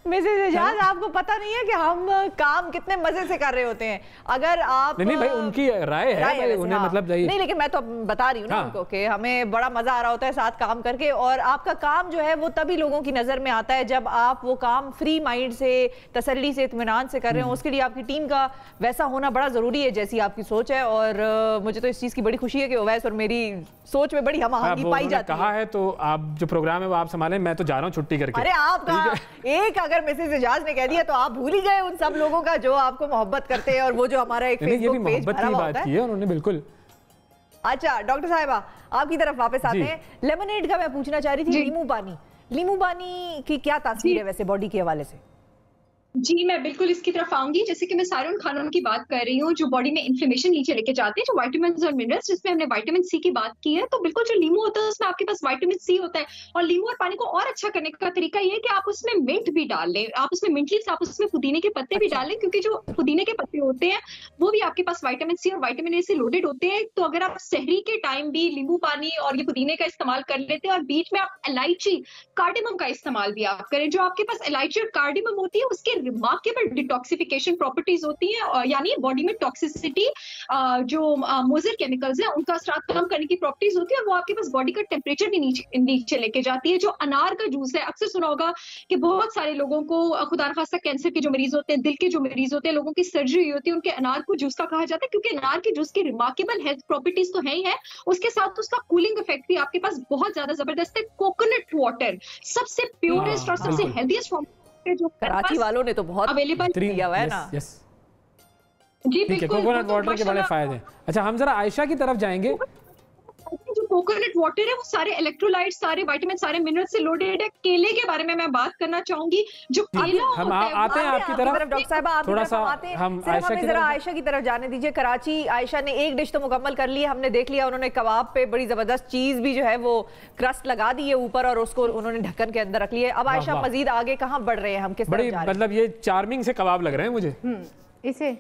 मिसेज इजाज, आपको पता नहीं है कि हम काम कितने मजे से कर रहे होते हैं। अगर आप नहीं भाई, उनकी राय है भाई, उन्हें मतलब नहीं, लेकिन मैं तो बता रही हूँ ना उनको कि हमें बड़ा मजा आ रहा होता है साथ काम करके। और आपका काम जो है वो तभी लोगों की नजर में आता है जब आप वो काम फ्री माइंड से, तसल्ली से, इत्मीनान से कर रहे हो। उसके लिए आपकी टीम का वैसा होना बड़ा जरूरी है जैसी आपकी सोच है। और मुझे तो इस चीज की बड़ी खुशी है कि ओवैस और मेरी सोच में बड़ी हम-आहंगी पाई जाती है। कहा है तो आप जो प्रोग्राम है वो आप संभालें, मैं तो जा रहा हूँ छुट्टी करके। अरे आपका एक अगर मिसेज इजाज ने कह दिया तो आप भूल ही गए उन सब लोगों का जो आपको मोहब्बत करते हैं, और वो जो हमारा एक फेसबुक पेज भरा हुआ होता है उन्होंने बिल्कुल। अच्छा डॉक्टर साहिबा, आपकी तरफ वापस आते हैं। लेमनेड का मैं पूछना चाह रही थी, नींबू पानी की क्या तासीर है वैसे बॉडी के हवाले से? जी, मैं बिल्कुल इसकी तरफ आऊंगी। जैसे कि मैं सारे उन खानों की बात कर रही हूँ जो बॉडी में इन्फ्लेमेशन नीचे लेके जाते हैं, जो विटामिन और मिनरल्स, जिसमें हमने विटामिन सी की बात की है। तो बिल्कुल जो नींबू होता है उसमें आपके पास विटामिन सी होता है। और नींबू और पानी को और अच्छा करने का तरीका ये है कि आप उसमें मिंट भी डाल लें, आप उसमें मिंट लीव्स, आप उसमें पुदीने के पत्ते भी डाल लें, क्योंकि जो पुदीने के पत्ते होते हैं वो भी आपके पास विटामिन सी और विटामिन ए से लोडेड होते हैं। तो अगर आप सहरी के टाइम भी नींबू पानी और ये पुदीने का इस्तेमाल कर लेते हैं, और बीच में आप इलायची, कार्डेमम का इस्तेमाल भी आप करें। जो आपके पास इलायची और कार्डेमम होती है उसके रिमार्केबल डिटॉक्सिफिकेशन प्रॉपर्टीज होती हैं, और यानी बॉडी में टॉक्सिसिटी जो मुज़िर केमिकल्स हैं उनका स्टार्ट कम करने की प्रॉपर्टीज होती है, और वो आपके पास बॉडी का टेम्परेचर भी नीचे लेके जाती है। जो अनार का जूस है, अक्सर सुना होगा कि बहुत सारे लोगों को खुदा न खास्ता कैंसर के जो मरीज होते हैं, दिल के जो मरीज होते हैं, लोगों की सर्जरी होती है, उनके अनार को जूस का कहा जाता है, क्योंकि अनार के जूस की रिमार्केबल हेल्थ प्रॉपर्टीज तो है ही है, उसके साथ उसका कूलिंग इफेक्ट भी आपके पास बहुत ज्यादा जबरदस्त है। कोकोनट वाटर सबसे प्योरेस्ट और सबसे हेल्दीएस्ट फॉर्म जो कराची वालों ने तो बहुत अवेलेबल दिया हुआ है ना। जी ठीक है, कोकोनट वाटर के बड़े फायदे। अच्छा, हम जरा आयशा की तरफ जाएंगे। जो कोकोनट वाटर है वो सारे इलेक्ट्रोलाइट, सारे विटामिन, सारे मिनरल से लोडेड है। केले के बारे में मैं बात करना चाहूंगी। जो केला हम आते हैं आपकी तरफ, डॉक्टर साहब आप थोड़ा सा हम आयशा की तरफ जाने दीजिए। कराची आयशा ने एक डिश तो मुकम्मल कर ली है, हमने देख लिया उन्होंने कबाब पे बड़ी जबरदस्त चीज भी जो है वो क्रस्ट लगा दी है ऊपर और उसको उन्होंने ढक्कन के अंदर रख लिया है। अब आयशा मजीद आगे कहाँ बढ़ रहे हैं हम, किस तरफ जा रहे हैं? मतलब ये चार्मिंग से कबाब लग रहे हैं मुझे। इसे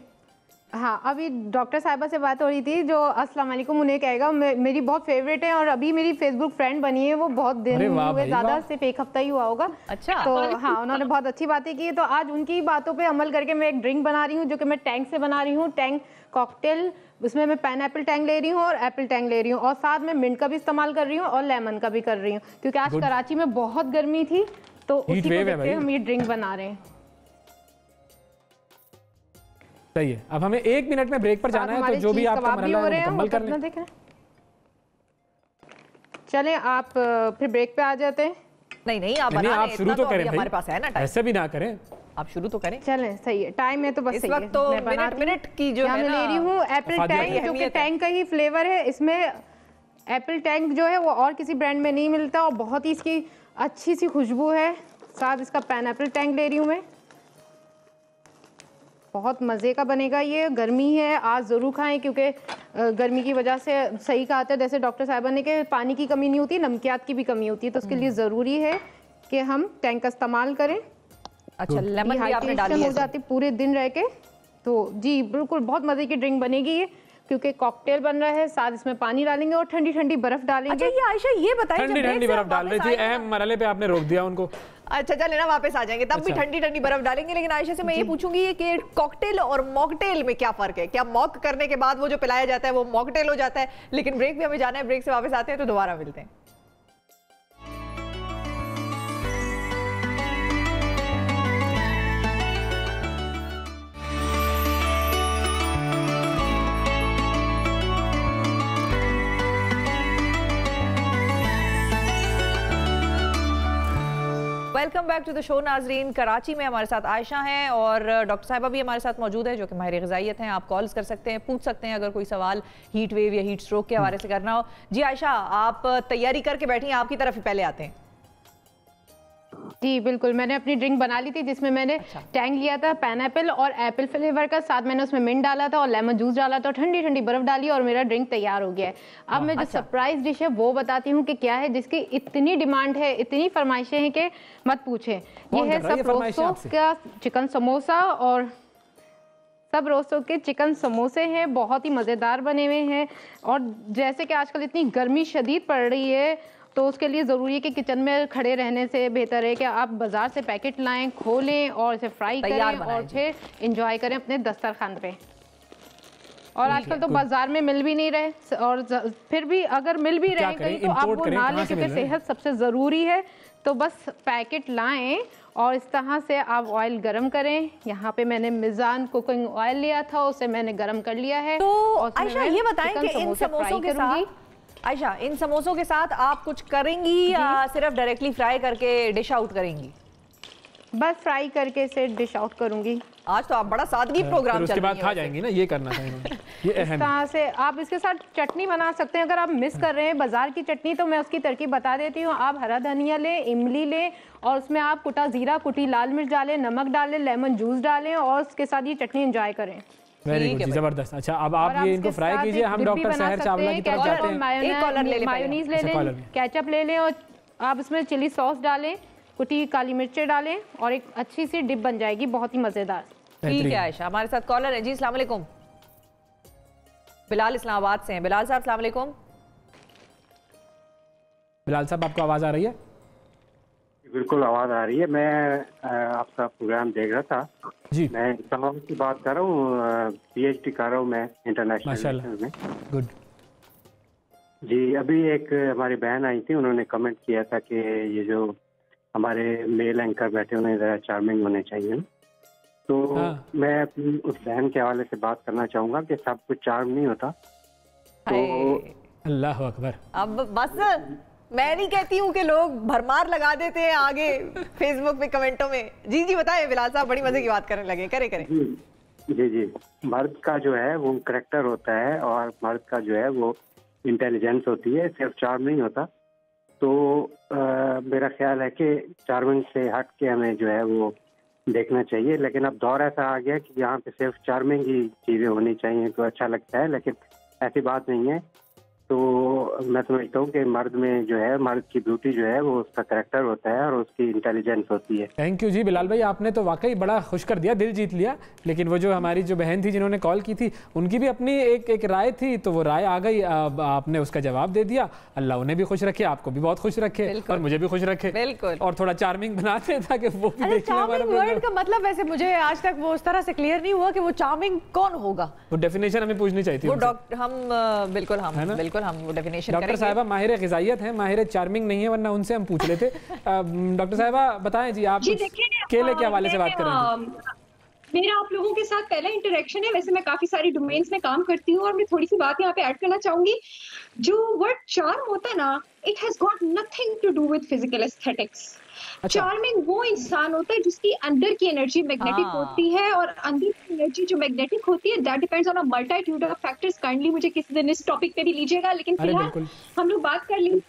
हाँ, अभी डॉक्टर साहिबा से बात हो रही थी जो अस्सलाम वालेकुम उन्हें कहेगा, मेरी बहुत फेवरेट है और अभी मेरी फेसबुक फ्रेंड बनी है। वो बहुत दिन हुए, ज़्यादा सिर्फ एक हफ्ता ही हुआ होगा। अच्छा, तो हाँ, उन्होंने बहुत अच्छी बातें की। तो आज उनकी बातों पे अमल करके मैं एक ड्रिंक बना रही हूँ जो कि मैं टैंक से बना रही हूँ, टैंक कॉकटेल। उसमें मैं पाइनएप्पल टैंक ले रही हूँ और एप्पल टैंक ले रही हूँ, और साथ में मिंट का भी इस्तेमाल कर रही हूँ और लेमन का भी कर रही हूँ, क्योंकि आज कराची में बहुत गर्मी थी, तो उसी को देखते हुए हम ये ड्रिंक बना रहे हैं। सही है। अब हमें 1 मिनट में ब्रेक पर जाना है, तो जो भी आपका मरहला है मुकम्मल कर लें। चलें, आप फिर ब्रेक पे आ जाते हैं। नहीं, आप शुरू तो करें, हमारे पास है ना टाइम, ऐसे भी ना करें, आप शुरू तो करें। चलें, सही है, टाइम है तो बस इस वक्त तो मिनट की जो है मैं ले रही हूँ एप्पल टैंक, जो कि टैंक का ही फ्लेवर है। इसमें एप्पल टैंक जो है वो और किसी ब्रांड में नहीं मिलता और बहुत ही इसकी अच्छी सी खुशबू है। साथ इसका पाइनएप्पल टैंक ले रही हूँ मैं, बहुत मज़े का बनेगा ये। गर्मी है, आज ज़रूर खाएं, क्योंकि गर्मी की वजह से सही कहा था जैसे डॉक्टर साहिबा ने कि पानी की कमी नहीं होती, नमकियात की भी कमी होती है, तो उसके लिए ज़रूरी है कि हम टैंक का इस्तेमाल करें। अच्छा, लेमन भी आपने डाली है, हो जाती पूरे दिन रह के, तो जी बिल्कुल बहुत मज़े की ड्रिंक बनेगी ये, क्योंकि कॉकटेल बन रहा है, साथ इसमें पानी डालेंगे और ठंडी ठंडी बर्फ डालेंगे। अच्छा, ये आयशा ये बताइए, ठंडी बर्फ डाल रही थी, अहम मरहले पे आपने रोक दिया उनको। अच्छा, चले ना, वापस आ जाएंगे, तब भी ठंडी बर्फ डालेंगे। लेकिन आयशा से मैं ये पूछूंगी कि कॉकटेल और मॉकटेल में क्या फर्क है? क्या मॉक करने के बाद वो जो पिलाया जाता है वो मॉकटेल हो जाता है? लेकिन ब्रेक भी हमें जाना है, ब्रेक से वापस आते हैं तो दोबारा मिलते हैं। Welcome back to the show नाजरीन। कराची में हमारे साथ आयशा हैं और डॉक्टर साहिबा भी हमारे साथ मौजूद है जो कि माहिर ग़िज़ाइयत हैं। आप कॉल्स कर सकते हैं, पूछ सकते हैं अगर कोई सवाल हीट वेव या हीट स्ट्रोक के हवाले से करना हो। जी आयशा, आप तैयारी करके बैठी हैं, आपकी तरफ ही पहले आते हैं। जी बिल्कुल, मैंने अपनी ड्रिंक बना ली थी जिसमें मैंने टैंक लिया था पाइनएप्पल और एप्पल फ्लेवर का, साथ मैंने उसमें मिंट डाला था और लेमन जूस डाला था, ठंडी ठंडी बर्फ डाली और मेरा ड्रिंक तैयार हो गया है। अब मैं जो सरप्राइज डिश है वो बताती हूँ कि क्या है, जिसकी इतनी डिमांड है, इतनी फरमाइशें हैं कि मत पूछें। ये है सब रोस्टों का चिकन समोसा, और सब रोस्टों के चिकन समोसे हैं, बहुत ही मज़ेदार बने हुए हैं। और जैसे कि आजकल इतनी गर्मी शदीद पड़ रही है, तो उसके लिए ज़रूरी है कि किचन में खड़े रहने से बेहतर है कि आप बाज़ार से पैकेट लाएं, खोलें और इसे फ्राई करें और फिर इंजॉय करें अपने दस्तरखान पे। और आजकल तो बाज़ार में मिल भी नहीं रहे, और फिर भी अगर मिल भी रहे कहीं तो आप वो ना लें, क्योंकि सेहत सबसे ज़रूरी है। तो बस पैकेट लाएं और इस तरह से आप ऑयल गरम करें। यहाँ पे मैंने मिज़ान कुकिंग ऑयल लिया था, उसे मैंने गरम कर लिया है। तो आयशा ये बताएं कि इन समोसों के साथ, आयशा इन समोसों के साथ आप कुछ करेंगी या सिर्फ डायरेक्टली फ्राई करके डिश आउट करेंगी? बस फ्राई करके से डिश आउट करूंगी। आज तो आप बड़ा सादगी प्रोग्राम चल उसके बाद खा जाएंगी ना, ये करना था ये अहम है। इस तरह से आप इसके साथ चटनी बना सकते हैं। अगर आप मिस कर रहे हैं बाजार की चटनी, तो मैं उसकी तरकीब बता देती हूँ। आप हरा धनिया लें, इमली लें और उसमें आप कुटा जीरा, कुटी लाल मिर्च डालें, नमक डालें, लेमन जूस डालें और उसके साथ ये चटनी एंजॉय करें। वेरी गुड, जबरदस्त। अच्छा, अब आप ये इनको फ्राई कीजिए, हम डॉक्टर सहर चावला की तरफ जाते हैं। मायोनीज ले लें, केचप ले लें और आप इसमें चिली सॉस डालें, कुटी काली मिर्चें डालें और एक अच्छी सी डिप बन जाएगी, बहुत ही मजेदार। ठीक है आयशा, हमारे साथ कॉलर है जी। अस्सलाम वालेकुम, बिलाल इस्लामाबाद से हैं। बिलाल साहब अस्सलाम वालेकुम। बिलाल साहब, आपको आवाज आ रही है? बिल्कुल आवाज़ आ रही है। मैं आपका प्रोग्राम देख रहा था जी। मैं इस्लामाबाद की बात कर रहा हूँ, PhD कर रहा हूँ मैं इंटरनेशनल में। गुड जी। अभी एक हमारी बहन आई थी, उन्होंने कमेंट किया था कि ये जो हमारे मेल एंकर बैठे उन्हें ज़रा चार्मिंग होने चाहिए। तो मैं अपनी उस बहन के हवाले से बात करना चाहूँगा कि सब कुछ चार्म नहीं होता। तो अल्लाह अकबर। अब बस मैं नहीं कहती हूँ कि लोग भरमार लगा देते हैं आगे फेसबुक पे कमेंटों में। जी जी बताएं बिलाल साहब, बड़ी मजे की बात करने लगे। करें। जी जी। मर्द का जो है वो करैक्टर होता है और मर्द का जो है वो इंटेलिजेंस होती है, सिर्फ चार्म नहीं होता। तो मेरा ख्याल है कि चार्मिंग से हट के हमें जो है वो देखना चाहिए। लेकिन अब दौर ऐसा आ गया कि यहाँ पे सिर्फ चार्मिंग ही चीज़ें होनी चाहिए तो अच्छा लगता है, लेकिन ऐसी बात नहीं है। तो मैं समझता हूँ कि मर्द में जो है, मर्द की ब्यूटी जो है वो उसका करैक्टर होता है और उसकी इंटेलिजेंस होती है। थैंक यू जी बिलाल भाई, आपने तो वाकई बड़ा खुश कर दिया, दिल जीत लिया। लेकिन वो जो हमारी जो बहन थी जिन्होंने कॉल की थी, उनकी भी अपनी एक राय थी, तो वो राय आ गई, आपने उसका जवाब दे दिया। अल्लाह उन्हें भी खुश रखे, आपको भी बहुत खुश रखे और मुझे भी खुश रखे। बिल्कुल। और थोड़ा चार्मिंग बनाते ताकि वो भी देखें हमारा वर्ड का मतलब। वैसे मुझे आज तक वो उस तरह से क्लियर नहीं हुआ कि वो चार्मिंग कौन होगा। वो डेफिनेशन हमें पूछनी चाहिए थी। वो डॉक्टर हम वो डेफिनेशन डॉक्टर साहिबा माहिर ग़िज़ाइयत हैं, माहिर चार्मिंग नहीं है, वरना उनसे हम पूछ लेते। डॉक्टर साहिबा बताएं जी, आप केले के हवाले से बात करें। मेरा आप लोगों के साथ पहला इंटरेक्शन है। वैसे मैं काफी सारी डोमेन्स में काम करती हूँ और मैं थोड़ी सी बात यहाँ पे ऐड करना चाहूंगी। जो वर्ड चार्म होता है ना, it has got nothing to do with physical aesthetics. Charming वो इंसान होता है जिसकी अंदर की एनर्जी मैग्नेटिक होती है, और अंदर की एनर्जी जो मैग्नेटिक होती है that depends on a multitude of factors. Kindly मुझे किसी दिन इस टॉपिक पे भी लीजिएगा, लेकिन फिलहाल हम लोग बात कर लेंगे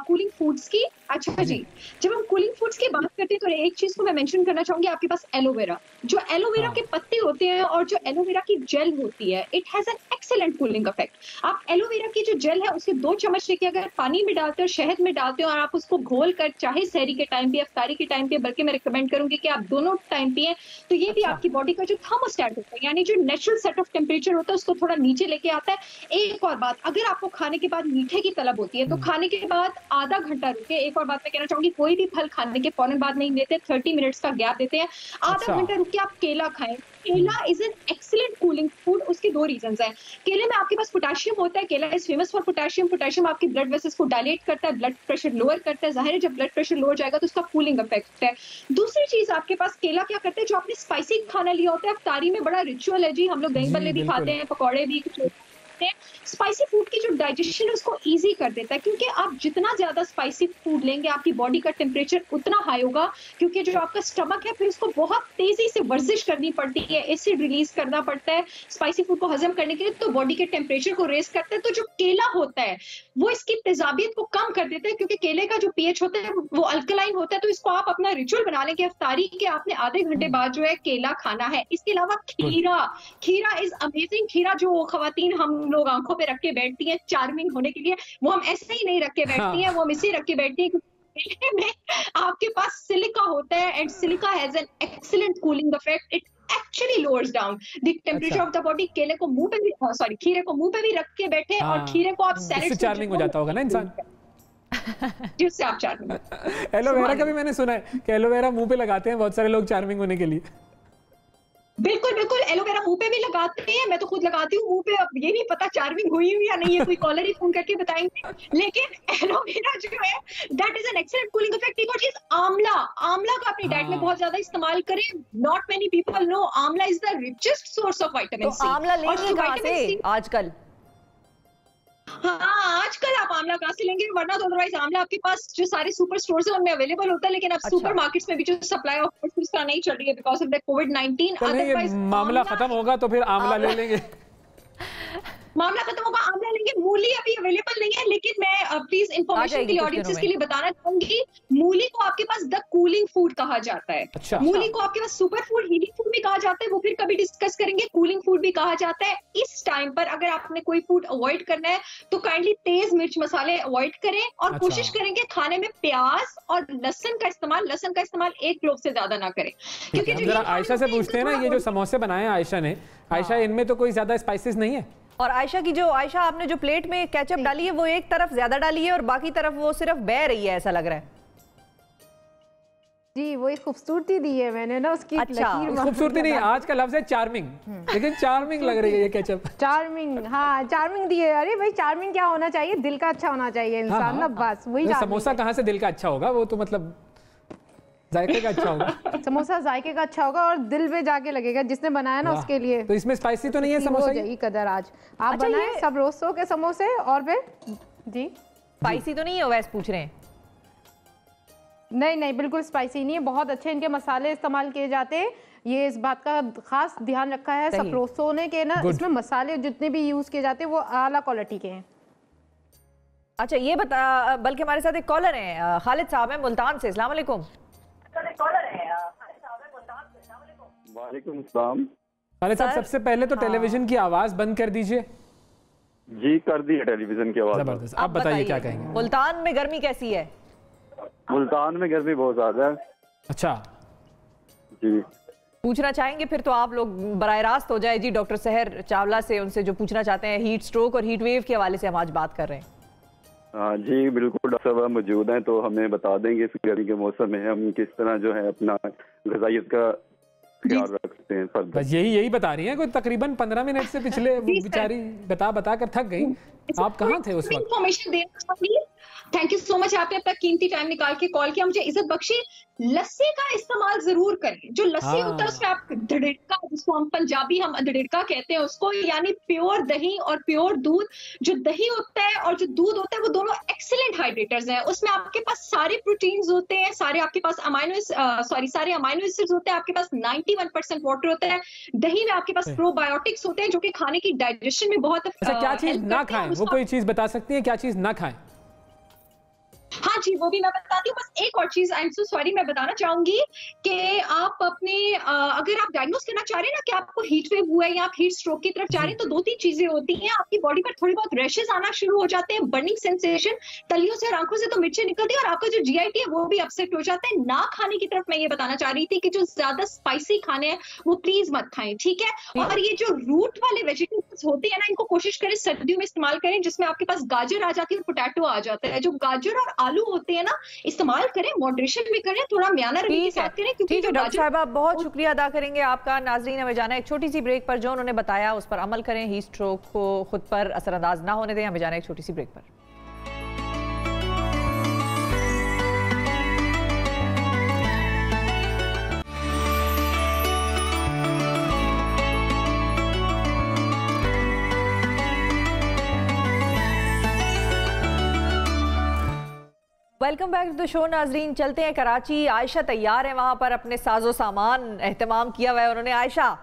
कूलिंग फूड्स की। अच्छा जी, जब हम कूलिंग फूड्स की बात करते हैं तो एक चीज को मैं मेंशन करना चाहूंगी। आपके पास एलोवेरा, जो एलोवेरा के पत्ते होते हैं और जो एलोवेरा की जेल होती है, it has an excellent cooling effect. आप एलोवेरा की जो जेल है उसके 2 चम्मच लेके अगर पानी में डालते हो, शहद में डालते हो, और आप उसको घोल कर चाहे सहरी के टाइम पे, इफ्तारी के टाइम पे, बल्कि मैं रिकमेंड करूंगी कि आप दोनों टाइम पिए, तो ये भी आपकी बॉडी का जो थर्मोस्टेट होता है, यानी जो नेचुरल सेट ऑफ टेम्परेचर होता है, उसको थोड़ा नीचे लेके आता है। एक और बात, अगर आपको खाने के बाद मीठे की तलब होती है तो खाने के बाद आधा घंटा रुके। एक और बात मैं कहना चाहूंगी, कोई भी फल खाने के फौरन बाद नहीं लेते, 30 मिनट्स का गैप देते हैं। आधा घंटा रुक के आप केला खाएं। केला is an excellent cooling food. उसके 2 रीजंस हैं। केले में आपके पास पोटेशियम होता है, केला is famous for potassium. Potassium आपकी ब्लड वेसल्स को डायलेट करता है, ब्लड प्रेशर लोअर करता है। जाहिर है जब ब्लड प्रेशर लोअर जाएगा तो उसका कूलिंग इफेक्ट है। दूसरी चीज, आपके पास केला क्या करते हैं, जो आपने स्पाइसी खाना लिया होता है, इफ्तारी में बड़ा रिचुअल है जी, हम लोग दही भल्ले भी खाते हैं, पकौड़े भी, स्पाइसी फूड की जो डाइजेशन है उसको इजी कर देता है, क्योंकि आप जितना ज्यादा स्पाइसी फूड लेंगे आपकी बॉडी का टेम्परेचर उतना हाई होगा, क्योंकि जो आपका स्टमक है फिर उसको बहुत तेजी से वर्जिश करनी पड़ती है, एसिड रिलीज करना पड़ता है स्पाइसी फूड को हजम करने के लिए, तो बॉडी के टेम्परेचर को रेज करता है। तो जो केला होता है वो इसकी तेजाबियत को कम कर देता है, क्योंकि केले का जो पीएच होता है वो अल्कलाइन होता है। तो इसको आप अपना रिचुअल बना लेंगे इफ्तारी के, आपने आधे घंटे बाद जो है केला खाना है। इसके अलावा खीरा इज अमेजिंग। खीरा जो खवातीन हम लोग आंखों पे रख के बैठती हैं चार्मिंग होने के लिए, वो हम ऐसे ही नहीं रख के बैठती हैं, वो हम इसे रख के बैठती हैं क्योंकि में आपके पास सिलिका होता है, and silica has an excellent cooling effect. It actually lowers down the temperature of the body. केले को मुंह पे भी, सॉरी, खीरे को मुंह पे भी रख के बैठे, और खीरे को आप सैलेड से चार्मिंग हो जाता होगा ना इंसान, जिससे आप चार्मिंग। एलोवेरा का भी मैंने सुना है कि एलोवेरा मुंह पे लगाते हैं बहुत सारे लोग चार्मिंग होने के लिए। बिल्कुल बिल्कुल, एलोवेरा मुंह पे भी लगाते हैं, मैं तो खुद लगाती हूँ मुंह पे। अब ये नहीं पता चार्मिंग हुई हुई या नहीं है, कोई कॉलर ही फोन करके बताएंगे। लेकिन एलोवेरा जो है that is an excellent cooling effect. एक और चीज, आंवला का अपनी डाइट में बहुत ज्यादा इस्तेमाल करें। Not many people know amla is the richest source of vitamin C. आंवला लेंगे कहां से आजकल? हाँ, आजकल आप आंवला कहाँ से लेंगे, वरना तो अदरवाइज आंवला आपके पास जो सारे सुपर स्टोर्स हैं उनमें अवेलेबल होता है, लेकिन अब सुपर मार्केट्स में भी जो सप्लाई ऑफ फ्रूट्स का नहीं चल रही है because of the covid. Otherwise मामला खत्म होगा तो फिर आंवला ले लेंगे। मामला खत्म होगा, आंवला लेंगे। मूली अभी अवेलेबल नहीं है, लेकिन मैं प्लीज इंफॉर्मेशन के लिए ऑडियंसेस के लिए बताना चाहूंगी, मूली को आपके पास द कूलिंग फूड कहा जाता है। अच्छा। मूली को आपके पास सुपर फूड, हीलिंग फूड भी कहा जाता है, वो फिर कभी डिस्कस करेंगे। कूलिंग फूड भी कहा जाता है। इस टाइम पर अगर आपने कोई फूड अवॉइड करना है तो काइंडली तेज मिर्च मसाले अवॉइड करें, और कोशिश करेंगे खाने में प्याज और लहसुन का इस्तेमाल 1 क्लोव से ज्यादा ना करें। क्योंकि जरा आयशा से पूछते हैं ना, ये जो समोसे बनाए आयशा ने, आयशा इनमें तो कोई ज्यादा स्पाइसेस नहीं है? और आयशा आपने जो प्लेट में केचप डाली है वो एक तरफ ज्यादा डाली है और बाकी तरफ वो सिर्फ बह रही है, ऐसा लग रहा है। जी वही खूबसूरती दी है मैंने ना उसकी। अच्छा, खूबसूरती नहीं, आज का लफ्ज है चार्मिंग, लेकिन चार्मिंग लग रही है ये केचप। चार्मिंग, हाँ चार्मिंग दी है। अरे भाई चार्मिंग क्या होना चाहिए, दिल का अच्छा होना चाहिए इंसान ना, बस वही। समोसा कहाँ से दिल का अच्छा होगा, वो तो मतलब जायके का अच्छा होगा। समोसा जायके का अच्छा होगा और दिल पे जाके लगेगा जिसने बनाया ना उसके लिए। तो इसमें स्पाइसी तो नहीं है समोसा की कदर आज आप बनाए सब रोस्टो के समोसे। और फिर जी स्पाइसी तो नहीं है वैसे पूछ रहे हैं? नहीं नहीं बिल्कुल स्पाइसी नहीं है, बहुत अच्छे इनके मसाले इस्तेमाल किए जाते हैं। ये इस बात का खास ध्यान रखा है सप्रोसो ने कि ना इसमें मसाले जितने भी यूज किए जाते हैं वो आला क्वालिटी के हैं। अच्छा ये बता, बल्कि हमारे साथ एक कॉलर है, खालिद साहब है मुल्तान से। अस्सलाम वालेकुम। वालेकुम सलाम। खालिद साहब सबसे पहले तो टेलीविजन की आवाज बंद कर दीजिए। जी कर दी है टेलीविजन की आवाज। जबरदस्त। आप बताइए क्या कहेंगे? मुल्तान में गर्मी कैसी है? मुल्तान में गर्मी बहुत ज्यादा है। अच्छा जी पूछना चाहेंगे फिर तो आप लोग बराह रास्त हो जाए जी डॉक्टर सहर चावला से, उनसे जो पूछना चाहते हैं हीट स्ट्रोक और हीट वेव के हवाले से हम आज बात कर रहे हैं। हाँ जी बिल्कुल, डॉक्टर साहब मौजूद हैं तो हमें बता देंगे इस गर्मी के मौसम में हम किस तरह जो है अपना ग़िज़ाइयत का ख्याल रख सकते हैं। बस यही बता रही हैं, कोई तकरीबन 15 मिनट से पिछले बेचारी बता कर थक गई। आप कहाँ थे उस वक्त? इन्फॉर्मेशन देना। थैंक यू सो मच, आपने अपना कीमती टाइम निकाल के कॉल किया, मुझे इज्जत बख्शी। लस्सी का इस्तेमाल जरूर करें। जो लस्सी होता है उसमें आप दड़िड़का, जिसको हम पंजाबी हम दड़िड़का कहते हैं उसको, यानी प्योर दही और प्योर दूध। जो दही होता है और जो दूध होता है वो दोनों एक्सीलेंट हाइड्रेटर्स हैं। उसमें आपके पास सारे प्रोटीन्स होते हैं, सारे आपके पास सारे अमाइनो एसिड्स होते हैं, आपके पास 91% वाटर होता है। दही में आपके पास प्रोबायोटिक्स होते हैं जो कि खाने की डाइजेशन में बहुत क्या चीज ना खाएं, वो कोई चीज बता सकती है क्या चीज ना खाएं? हाँ जी वो भी मैं बताती हूँ। बस एक और चीज, आई एम सो सॉरी, मैं बताना चाहूंगी कि आप अपने अगर आप डायग्नोस करना चाह रहे हैं ना कि आपको हीट वेव हुआ है या आप हीट स्ट्रोक की तरफ जा रहे हैं, तो 2-3 चीजें होती हैं। आपकी बॉडी पर थोड़ी बहुत रैशेस आना शुरू हो जाते हैं, बर्निंग सेंसेशन, तलियों से और आंखों से तो मिर्चें निकलती है, और आपका जो जीआईटी है वो भी अपसेट हो जाता है। ना खाने की तरफ मैं ये बताना चाह रही थी कि जो ज्यादा स्पाइसी खाने हैं वो प्लीज मत खाएं, ठीक है। और ये जो रूट वाले वेजिटेबल्स होते हैं ना, इनको कोशिश करें सर्दियों में इस्तेमाल करें, जिसमें आपके पास गाजर आ जाती है और पोटैटो आ जाता है। जो गाजर और आलू होते हैं ना, इस्तेमाल करें, मॉडरेशन में करें, थोड़ा म्याना रवि के साथ करें। क्योंकि डॉक्टर साहब आप बहुत शुक्रिया अदा करेंगे आपका। नाजरीन हमें जाना है एक छोटी सी ब्रेक पर, जो उन्होंने बताया उस पर अमल करें, हीट स्ट्रोक को खुद पर असरअंदाज ना होने दें। हमें जाना है एक छोटी सी ब्रेक पर। Welcome back to the show. नाजरीन चलते हैं कराची। आयशा तैयार है, वहां पर अपने साजो सामान एहतमाम किया हुआ है उन्होंने। आयशा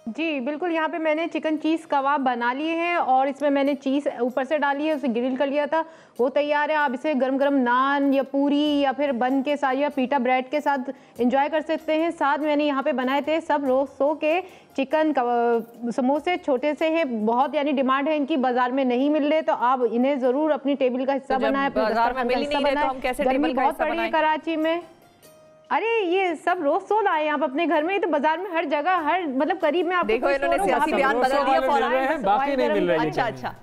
जी बिल्कुल, यहाँ पे मैंने चिकन चीज़ कबाब बना लिए हैं और इसमें मैंने चीज़ ऊपर से डाली है, उसे ग्रिल कर लिया था, वो तैयार है। आप इसे गरम गरम नान या पूरी या फिर बन के साथ या पीटा ब्रेड के साथ एंजॉय कर सकते हैं। साथ मैंने यहाँ पे बनाए थे सब रोस्टो के चिकन समोसे, छोटे से हैं, बहुत यानी डिमांड है इनकी, बाजार में नहीं मिल रहे, तो आप इन्हें ज़रूर अपनी टेबल का हिस्सा बनाएं। गर्मी बहुत पड़ी है कराची में। अरे ये सब रोस्टो लाए आप अपने घर में, तो बाजार में हर जगह हर मतलब करीब में आपको देखो इन्होंने सियासी बयान बदल दिया फौरन, बाकी नहीं मिल रहे। अच्छा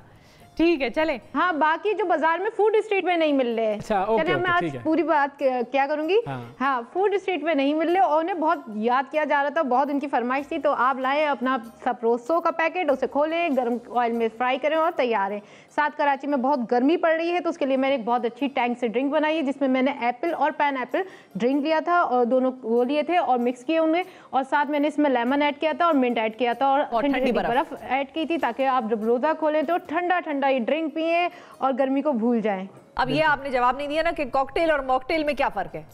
ठीक है चले। हाँ बाकी जो बाजार में फूड स्ट्रीट में नहीं मिल रहे। अच्छा, चले मैं आज पूरी बात क्या करूंगी। हाँ फूड स्ट्रीट में नहीं मिल रहे और उन्हें बहुत याद किया जा रहा था, बहुत उनकी फरमाइश थी, तो आप लाए अपना सप्रोसो का पैकेट, उसे खोलें, गर्म ऑयल में फ्राई करें और तैयार है। साथ कराची में बहुत गर्मी पड़ रही है, तो उसके लिए मैंने एक बहुत अच्छी टैंक से ड्रिंक बनाई है, जिसमें मैंने एप्पल और पाइन एप्पल ड्रिंक लिया था और दोनों वो लिए थे और मिक्स किए उन्हें, और साथ मैंने इसमें लेमन ऐड किया था और मिंट ऐड किया था और ठंडी बर्फ ऐड की थी, ताकि आप जब रोजा खोलें तो ठंडा ठंडा ये ड्रिंक पिए और गर्मी को भूल जाएं। अब ये आपने जवाब नहीं दिया ना कि कॉकटेल और मॉकटेल में क्या फर्क है?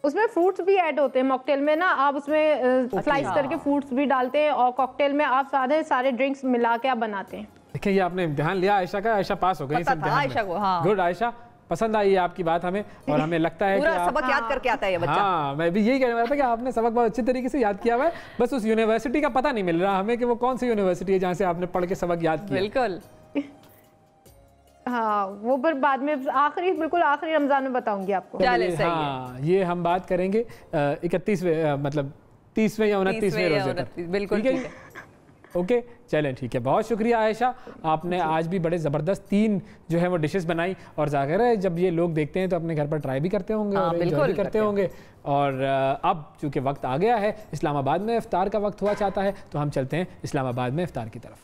उसमें फ्रूट्स भी ऐड होते हैं मॉकटेल में ना, आप उसमें स्लाइस करके फ्रूट्स भी डालते हैं, और कॉकटेल में आप सारे ड्रिंक्स मिला के आप बनाते हैं। देखिए ये आपने ध्यान लिया आयशा का, आयशा पास हो गई सब ध्यान आयशा को। हाँ गुड आयशा, पसंद आई आपकी बात हमें, और हमें लगता है पूरा सबक याद करके आता है ये बच्चा। हाँ मैं भी यही कहने वाला था कि आपने सबक बहुत अच्छे तरीके से याद किया हुआ है, बस उस यूनिवर्सिटी का पता नहीं मिल रहा हमें कि वो कौन सी यूनिवर्सिटी है जहाँ से आपने पढ़ के सबक याद किया। बिल्कुल हाँ वो पर बाद में बिल्कुल आखिरी रमजान में बताऊंगी आपको। हाँ ये हम बात करेंगे 31वें मतलब 30वें या 29वें रोजे पर। बिल्कुल ठीक है। ओके चलें ठीक है, बहुत शुक्रिया आयशा, आपने आज भी बड़े ज़बरदस्त 3 जो है वो डिशेस बनाई और ज़ाहिर है जब ये लोग देखते हैं तो अपने घर पर ट्राई भी करते होंगे और एंजॉय भी करते होंगे। और अब चूँकि वक्त आ गया है, इस्लामाबाद में इफ्तार का वक्त हुआ चाहता है, तो हम चलते हैं इस्लामाबाद में इफ्तार की तरफ।